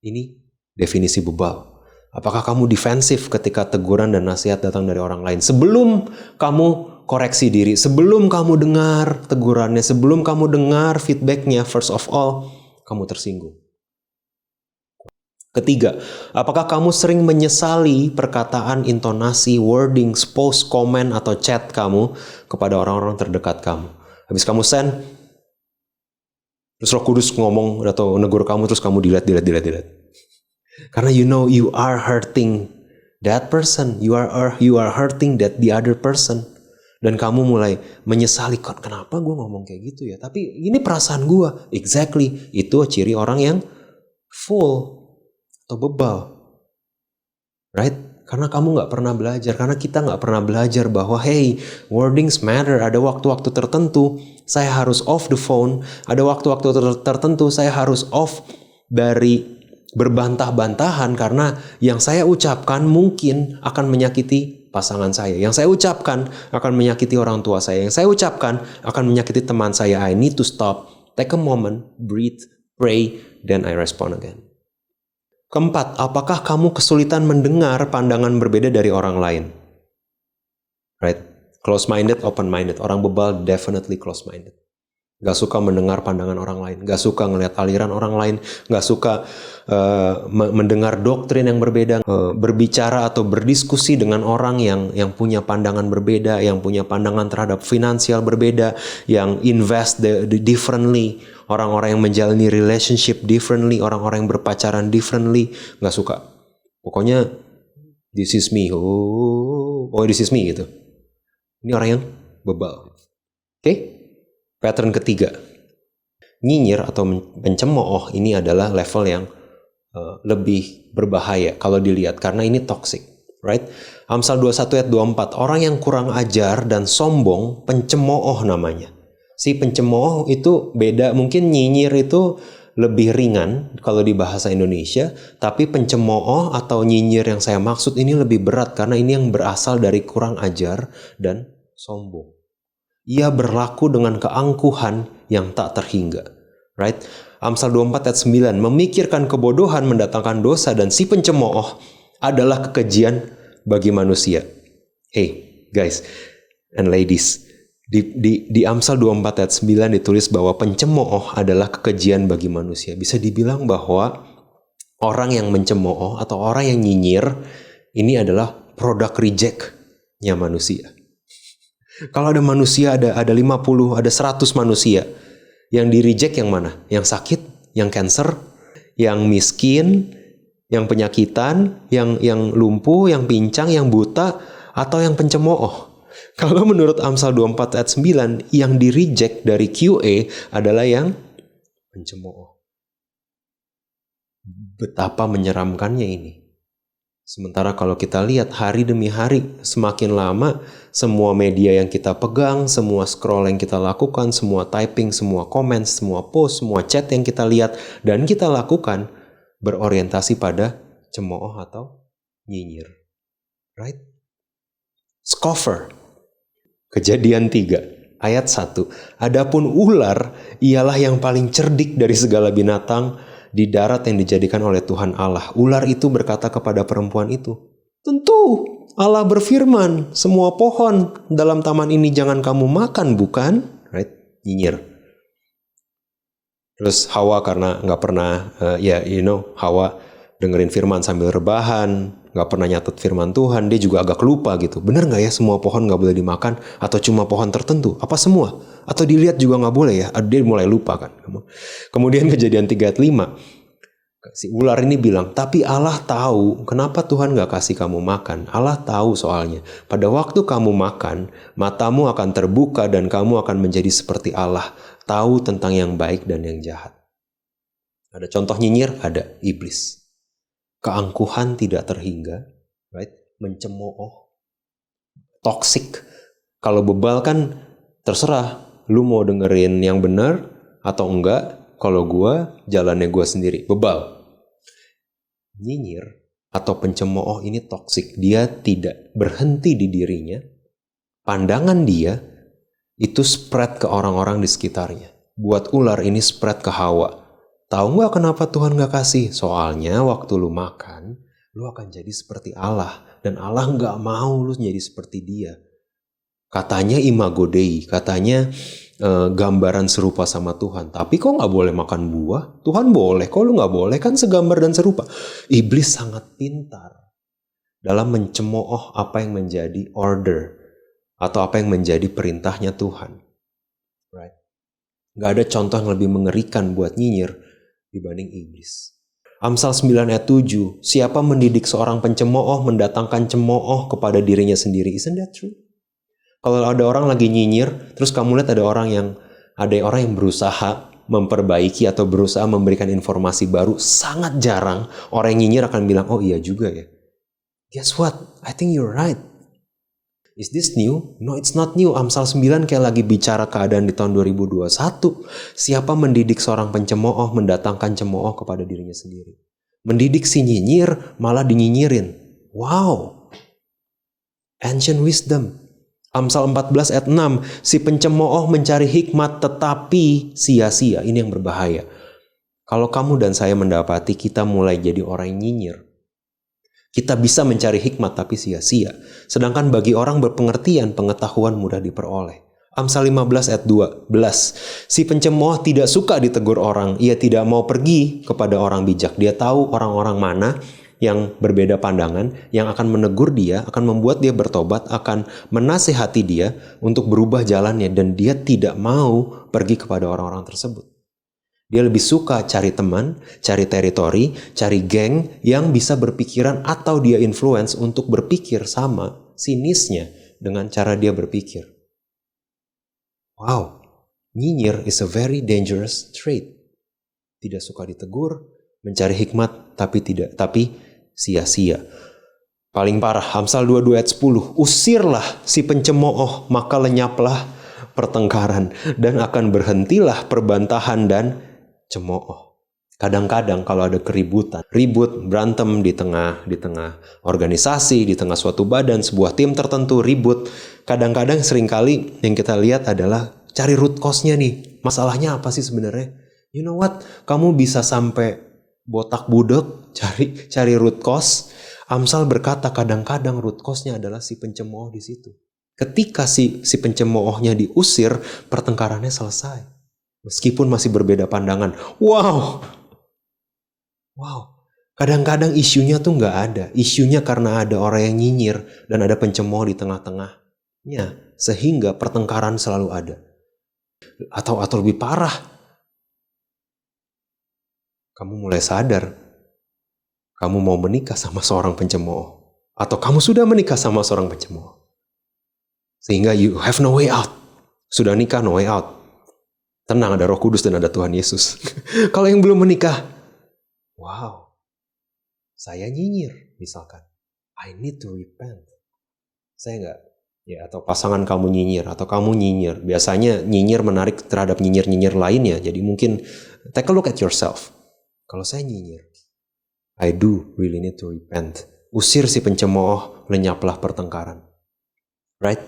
Speaker 3: Ini definisi bebal. Apakah kamu defensif ketika teguran dan nasihat datang dari orang lain? Sebelum kamu koreksi diri, sebelum kamu dengar tegurannya, sebelum kamu dengar feedbacknya, first of all, kamu tersinggung. Ketiga, apakah kamu sering menyesali perkataan, intonasi, wordings, post, komen, atau chat kamu kepada orang-orang terdekat kamu? Habis kamu send, terus Roh Kudus ngomong atau negur kamu, terus kamu delete. Karena you know you are hurting that person, you are hurting the other person. Dan kamu mulai menyesali, kenapa gue ngomong kayak gitu ya? Tapi ini perasaan gue. Exactly, itu ciri orang yang full atau bebal. Right? Karena kamu gak pernah belajar. Karena kita gak pernah belajar bahwa hey, wordings matter. Ada waktu-waktu tertentu saya harus off the phone. Ada waktu-waktu tertentu saya harus off dari berbantah-bantahan. Karena yang saya ucapkan mungkin akan menyakiti pasangan saya. Yang saya ucapkan akan menyakiti orang tua saya. Yang saya ucapkan akan menyakiti teman saya. I need to stop. Take a moment, breathe, pray, then I respond again. Keempat, apakah kamu kesulitan mendengar pandangan berbeda dari orang lain? Right? Close-minded, open-minded. Orang bebal definitely close-minded. Gak suka mendengar pandangan orang lain. Gak suka ngelihat aliran orang lain. Gak suka mendengar doktrin yang berbeda. Berbicara atau berdiskusi dengan orang yang punya pandangan berbeda. Yang punya pandangan terhadap finansial berbeda. Yang invest differently. Orang-orang yang menjalani relationship differently, orang-orang yang berpacaran differently, gak suka. Pokoknya, this is me. This is me gitu. Ini orang yang bebal. Oke? Pattern ketiga. Nyinyir atau mencemooh ini adalah level yang lebih berbahaya kalau dilihat. Karena ini toxic. Right? Amsal 21 ayat 24. Orang yang kurang ajar dan sombong, pencemooh namanya. Si pencemooh itu beda, mungkin nyinyir itu lebih ringan kalau di bahasa Indonesia, tapi pencemooh atau nyinyir yang saya maksud ini lebih berat karena ini yang berasal dari kurang ajar dan sombong. Ia berlaku dengan keangkuhan yang tak terhingga. Right? Amsal 24 ayat 9, memikirkan kebodohan mendatangkan dosa dan si pencemooh adalah kekejian bagi manusia. Hey guys and ladies, Di Amsal 24 ayat 9 ditulis bahwa pencemooh adalah kekejian bagi manusia. Bisa dibilang bahwa orang yang mencemooh atau orang yang nyinyir ini adalah produk reject-nya manusia. Kalau ada manusia, ada 50, ada 100 manusia. Yang di-reject yang mana? Yang sakit, yang cancer, yang miskin, yang penyakitan, yang lumpuh, yang pincang, yang buta, atau yang pencemooh. Kalau menurut Amsal 24 ayat 9, yang di-reject dari QA adalah yang pencemooh. Betapa menyeramkannya ini. Sementara kalau kita lihat hari demi hari, semakin lama semua media yang kita pegang, semua scroll yang kita lakukan, semua typing, semua komen, semua post, semua chat yang kita lihat dan kita lakukan berorientasi pada cemooh atau nyinyir. Right? Scoffer. Kejadian 3 ayat 1. Adapun ular ialah yang paling cerdik dari segala binatang di darat yang dijadikan oleh Tuhan Allah. Ular itu berkata kepada perempuan itu, tentu Allah berfirman, semua pohon dalam taman ini jangan kamu makan, bukan? Right? Nyinyir. Terus Hawa karena nggak pernah, Hawa dengerin firman sambil rebahan, nggak pernah nyatet firman Tuhan, dia juga agak lupa gitu. Bener nggak ya semua pohon nggak boleh dimakan? Atau cuma pohon tertentu? Apa semua? Atau dilihat juga nggak boleh ya? Dia mulai lupa kan. Kemudian Kejadian 3 ayat 5. Si ular ini bilang, tapi Allah tahu kenapa Tuhan nggak kasih kamu makan. Allah tahu soalnya. Pada waktu kamu makan, matamu akan terbuka dan kamu akan menjadi seperti Allah. Tahu tentang yang baik dan yang jahat. Ada contoh nyinyir? Ada. Iblis. Keangkuhan tidak terhingga. Right? Mencemooh. Toxic. Kalau bebal kan terserah. Lu mau dengerin yang benar atau enggak? Kalau gua, jalannya gua sendiri. Bebal. Nyinyir atau pencemooh ini toksik. Dia tidak berhenti di dirinya. Pandangan dia itu spread ke orang-orang di sekitarnya. Buat ular ini spread ke Hawa. Tahu nggak kenapa Tuhan nggak kasih? Soalnya waktu lu makan, lu akan jadi seperti Allah. Dan Allah nggak mau lu jadi seperti dia. Katanya imago Dei, katanya gambaran serupa sama Tuhan. Tapi kok nggak boleh makan buah? Tuhan boleh, kok lu nggak boleh? Kan segambar dan serupa. Iblis sangat pintar dalam mencemooh apa yang menjadi order atau apa yang menjadi perintahnya Tuhan. Right? Nggak ada contoh yang lebih mengerikan buat nyinyir dibanding iblis. Amsal 9 ayat 7. Siapa mendidik seorang pencemooh mendatangkan cemooh kepada dirinya sendiri. Isn't that true? Kalau ada orang lagi nyinyir, terus kamu lihat ada orang yang berusaha memperbaiki atau berusaha memberikan informasi baru, sangat jarang orang yang nyinyir akan bilang, oh iya juga ya. Guess what? I think you're right. Is this new? No, it's not new. Amsal 9 kayak lagi bicara keadaan di tahun 2021. Siapa mendidik seorang pencemooh mendatangkan cemooh kepada dirinya sendiri. Mendidik si nyinyir malah dinyinyirin. Wow. Ancient wisdom. Amsal 14 ayat 6, si pencemooh mencari hikmat tetapi sia-sia. Ini yang berbahaya. Kalau kamu dan saya mendapati kita mulai jadi orang yang nyinyir, kita bisa mencari hikmat tapi sia-sia. Sedangkan bagi orang berpengertian, pengetahuan mudah diperoleh. Amsal 15 ayat 12, si pencemooh tidak suka ditegur orang. Ia tidak mau pergi kepada orang bijak. Dia tahu orang-orang mana yang berbeda pandangan, yang akan menegur dia, akan membuat dia bertobat, akan menasihati dia untuk berubah jalannya, dan dia tidak mau pergi kepada orang-orang tersebut. Dia lebih suka cari teman, cari teritori, cari geng yang bisa berpikiran atau dia influence untuk berpikir sama sinisnya dengan cara dia berpikir. Wow, nyinyir is a very dangerous trait. Tidak suka ditegur, mencari hikmat tapi sia-sia. Paling parah, Amsal 22 ayat 10. Usirlah si pencemooh, maka lenyaplah pertengkaran, dan akan berhentilah perbantahan dan cemooh. Kadang-kadang kalau ada keributan, ribut, berantem di tengah organisasi, di tengah suatu badan, sebuah tim tertentu ribut. Kadang-kadang seringkali yang kita lihat adalah cari root cause-nya nih. Masalahnya apa sih sebenarnya? You know what? Kamu bisa sampai botak budek, cari root cause. Amsal berkata kadang-kadang root cause-nya adalah si pencemooh di situ. Ketika si pencemoohnya diusir, pertengkarannya selesai. Meskipun masih berbeda pandangan. Wow. Kadang-kadang isunya tuh nggak ada. Isunya karena ada orang yang nyinyir dan ada pencemooh di tengah-tengahnya. Sehingga pertengkaran selalu ada. Atau lebih parah. Kamu mulai sadar. Kamu mau menikah sama seorang pencemooh. Atau kamu sudah menikah sama seorang pencemooh. Sehingga you have no way out. Sudah nikah, no way out. Tenang, ada Roh Kudus dan ada Tuhan Yesus. Kalau yang belum menikah, wow, saya nyinyir misalkan. I need to repent. Saya enggak, ya, atau pasangan kamu nyinyir, atau kamu nyinyir. Biasanya nyinyir menarik terhadap nyinyir-nyinyir lainnya. Jadi mungkin take a look at yourself. Kalau saya nyinyir, I do really need to repent. Usir si pencemooh, lenyaplah pertengkaran. Right?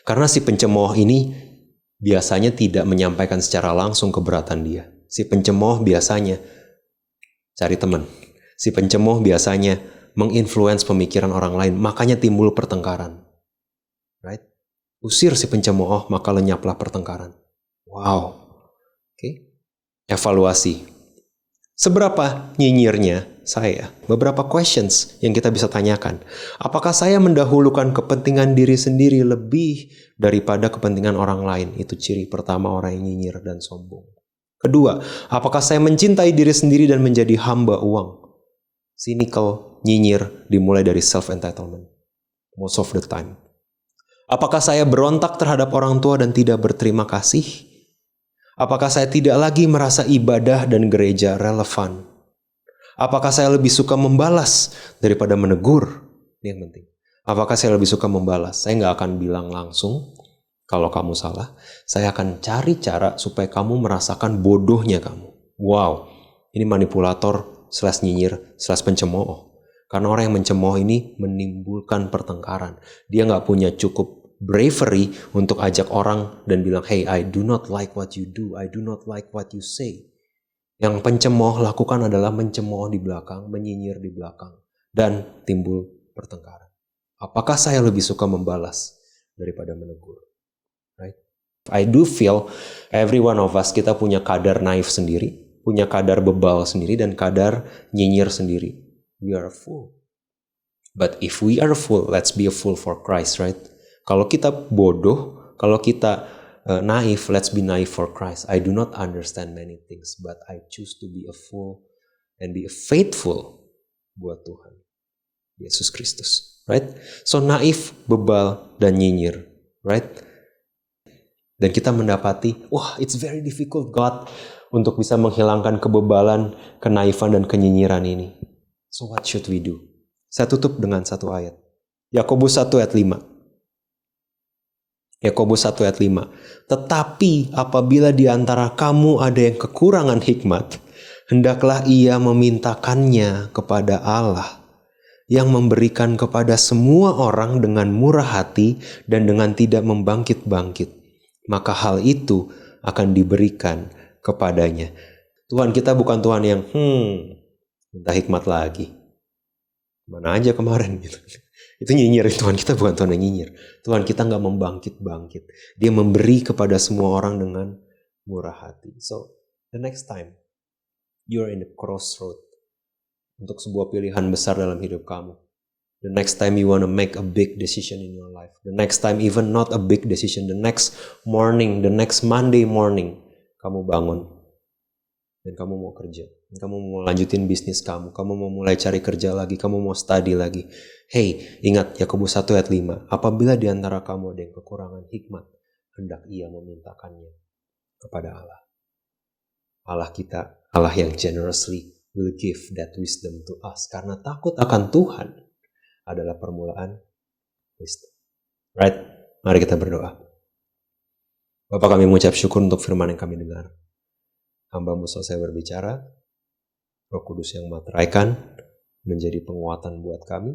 Speaker 3: Karena si pencemooh ini biasanya tidak menyampaikan secara langsung keberatan dia. Si pencemooh biasanya cari teman. Si pencemooh biasanya menginfluence pemikiran orang lain, makanya timbul pertengkaran. Right? Usir si pencemooh, maka lenyaplah pertengkaran. Wow. Oke. Evaluasi. Seberapa nyinyirnya saya? Beberapa questions yang kita bisa tanyakan. Apakah saya mendahulukan kepentingan diri sendiri lebih daripada kepentingan orang lain? Itu ciri pertama orang yang nyinyir dan sombong. Kedua, apakah saya mencintai diri sendiri dan menjadi hamba uang? Cynical, nyinyir, dimulai dari self-entitlement. Most of the time. Apakah saya berontak terhadap orang tua dan tidak berterima kasih? Apakah saya tidak lagi merasa ibadah dan gereja relevan? Apakah saya lebih suka membalas daripada menegur? Ini yang penting. Apakah saya lebih suka membalas? Saya nggak akan bilang langsung kalau kamu salah. Saya akan cari cara supaya kamu merasakan bodohnya kamu. Wow, ini manipulator / nyinyir / pencemooh. Karena orang yang mencemooh ini menimbulkan pertengkaran. Dia nggak punya cukup bravery untuk ajak orang dan bilang, hey, I do not like what you do. I do not like what you say. Yang pencemooh lakukan adalah mencemooh di belakang, menyinyir di belakang. Dan timbul pertengkaran. Apakah saya lebih suka membalas daripada menegur? Right? I do feel every one of us, kita punya kadar naif sendiri. Punya kadar bebal sendiri dan kadar nyinyir sendiri. We are a fool. But if we are a fool, let's be a fool for Christ, right? Kalau kita bodoh, kalau kita naif, let's be naive for Christ. I do not understand many things, but I choose to be a fool and be faithful buat Tuhan. Yesus Kristus, right? So naif, bebal, dan nyinyir, right? Dan kita mendapati, wah, it's very difficult God untuk bisa menghilangkan kebebalan, kenaifan, dan kenyinyiran ini. So what should we do? Saya tutup dengan satu ayat. Yakobus 1 ayat 5. Yakobus 1 ayat 5. Tetapi apabila di antara kamu ada yang kekurangan hikmat, hendaklah ia memintakannya kepada Allah, yang memberikan kepada semua orang dengan murah hati dan dengan tidak membangkit-bangkit. Maka hal itu akan diberikan kepadanya. Tuhan kita bukan Tuhan yang minta hikmat lagi. Mana aja kemarin gitu. Itu nyinyir. Tuhan kita bukan Tuhan yang nyinyir. Tuhan kita gak membangkit-bangkit. Dia memberi kepada semua orang dengan murah hati. So, the next time you're in the crossroad untuk sebuah pilihan besar dalam hidup kamu. The next time you want to make a big decision in your life. The next time even not a big decision. The next morning, the next Monday morning, kamu bangun. Dan kamu mau kerja. Kamu mau lanjutin bisnis kamu. Kamu mau mulai cari kerja lagi. Kamu mau study lagi. Hey, ingat Yakobus 1 ayat 5. Apabila di antara kamu ada yang kekurangan hikmat, hendak ia memintakannya kepada Allah. Allah kita, Allah yang generously will give that wisdom to us. Karena takut akan Tuhan adalah permulaan wisdom. Right? Mari kita berdoa. Bapak, kami mengucap syukur untuk firman yang kami dengar. Hamba-Mu selesai berbicara. Roh Kudus yang materaikan menjadi penguatan buat kami,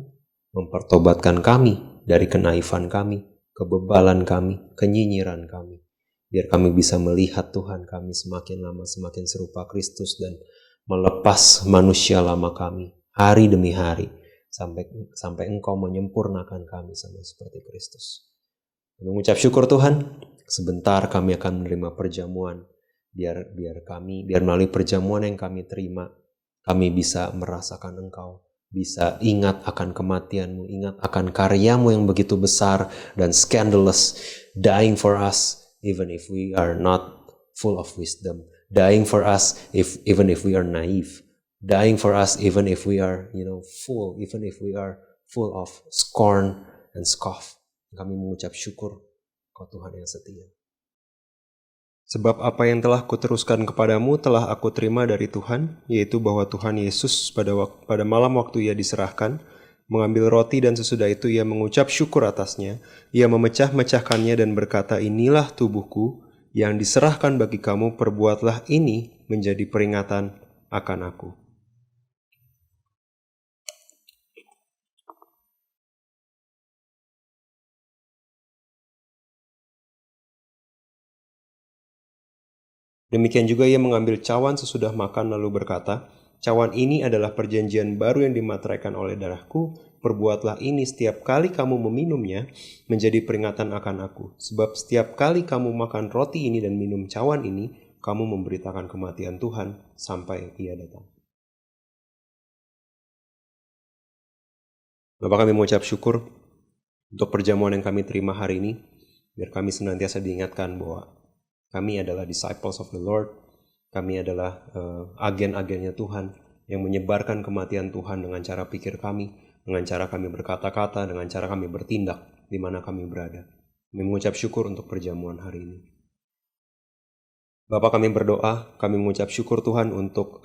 Speaker 3: mempertobatkan kami dari kenaifan kami, kebebalan kami, kenyinyiran kami. Biar kami bisa melihat Tuhan kami semakin lama semakin serupa Kristus dan melepas manusia lama kami hari demi hari sampai Engkau menyempurnakan kami sama seperti Kristus. Kami mengucap syukur Tuhan, sebentar kami akan menerima perjamuan. Biar melalui perjamuan yang kami terima, kami bisa merasakan Engkau, bisa ingat akan kematian-Mu, ingat akan karya-Mu yang begitu besar dan scandalous, dying for us even if we are not full of wisdom, dying for us even if we are naive, dying for us even if we are even if we are full of scorn and scoff. Kami mengucap syukur Kau Tuhan yang setia. Sebab apa yang telah kuteruskan kepadamu telah aku terima dari Tuhan, yaitu bahwa Tuhan Yesus pada malam waktu Ia diserahkan, mengambil roti dan sesudah itu Ia mengucap syukur atasnya, Ia memecah-mecahkannya dan berkata, inilah tubuhku yang diserahkan bagi kamu, perbuatlah ini menjadi peringatan akan aku. Demikian juga Ia mengambil cawan sesudah makan lalu berkata, cawan ini adalah perjanjian baru yang dimateraikan oleh darahku, perbuatlah ini setiap kali kamu meminumnya menjadi peringatan akan aku. Sebab setiap kali kamu makan roti ini dan minum cawan ini, kamu memberitakan kematian Tuhan sampai Ia datang. Bapak, kami mengucap syukur untuk perjamuan yang kami terima hari ini, biar kami senantiasa diingatkan bahwa kami adalah disciples of the Lord. Kami adalah agen-agennya Tuhan yang menyebarkan kematian Tuhan dengan cara pikir kami, dengan cara kami berkata-kata, dengan cara kami bertindak di mana kami berada. Kami mengucap syukur untuk perjamuan hari ini. Bapa, kami berdoa, kami mengucap syukur Tuhan untuk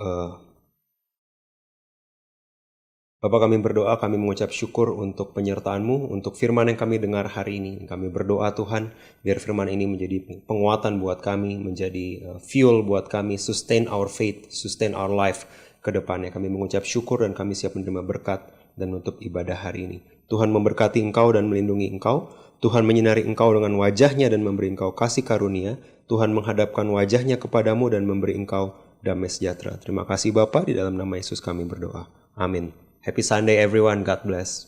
Speaker 3: Bapa, kami berdoa, kami mengucap syukur untuk penyertaan-Mu, untuk firman yang kami dengar hari ini. Kami berdoa Tuhan, biar firman ini menjadi penguatan buat kami, menjadi fuel buat kami, sustain our faith, sustain our life ke depannya. Kami mengucap syukur dan kami siap menerima berkat dan menutup ibadah hari ini. Tuhan memberkati Engkau dan melindungi Engkau. Tuhan menyinari Engkau dengan wajahnya dan memberi Engkau kasih karunia. Tuhan menghadapkan wajahnya kepadamu dan memberi Engkau damai sejahtera. Terima kasih Bapa, di dalam nama Yesus kami berdoa. Amin. Happy Sunday everyone. God bless.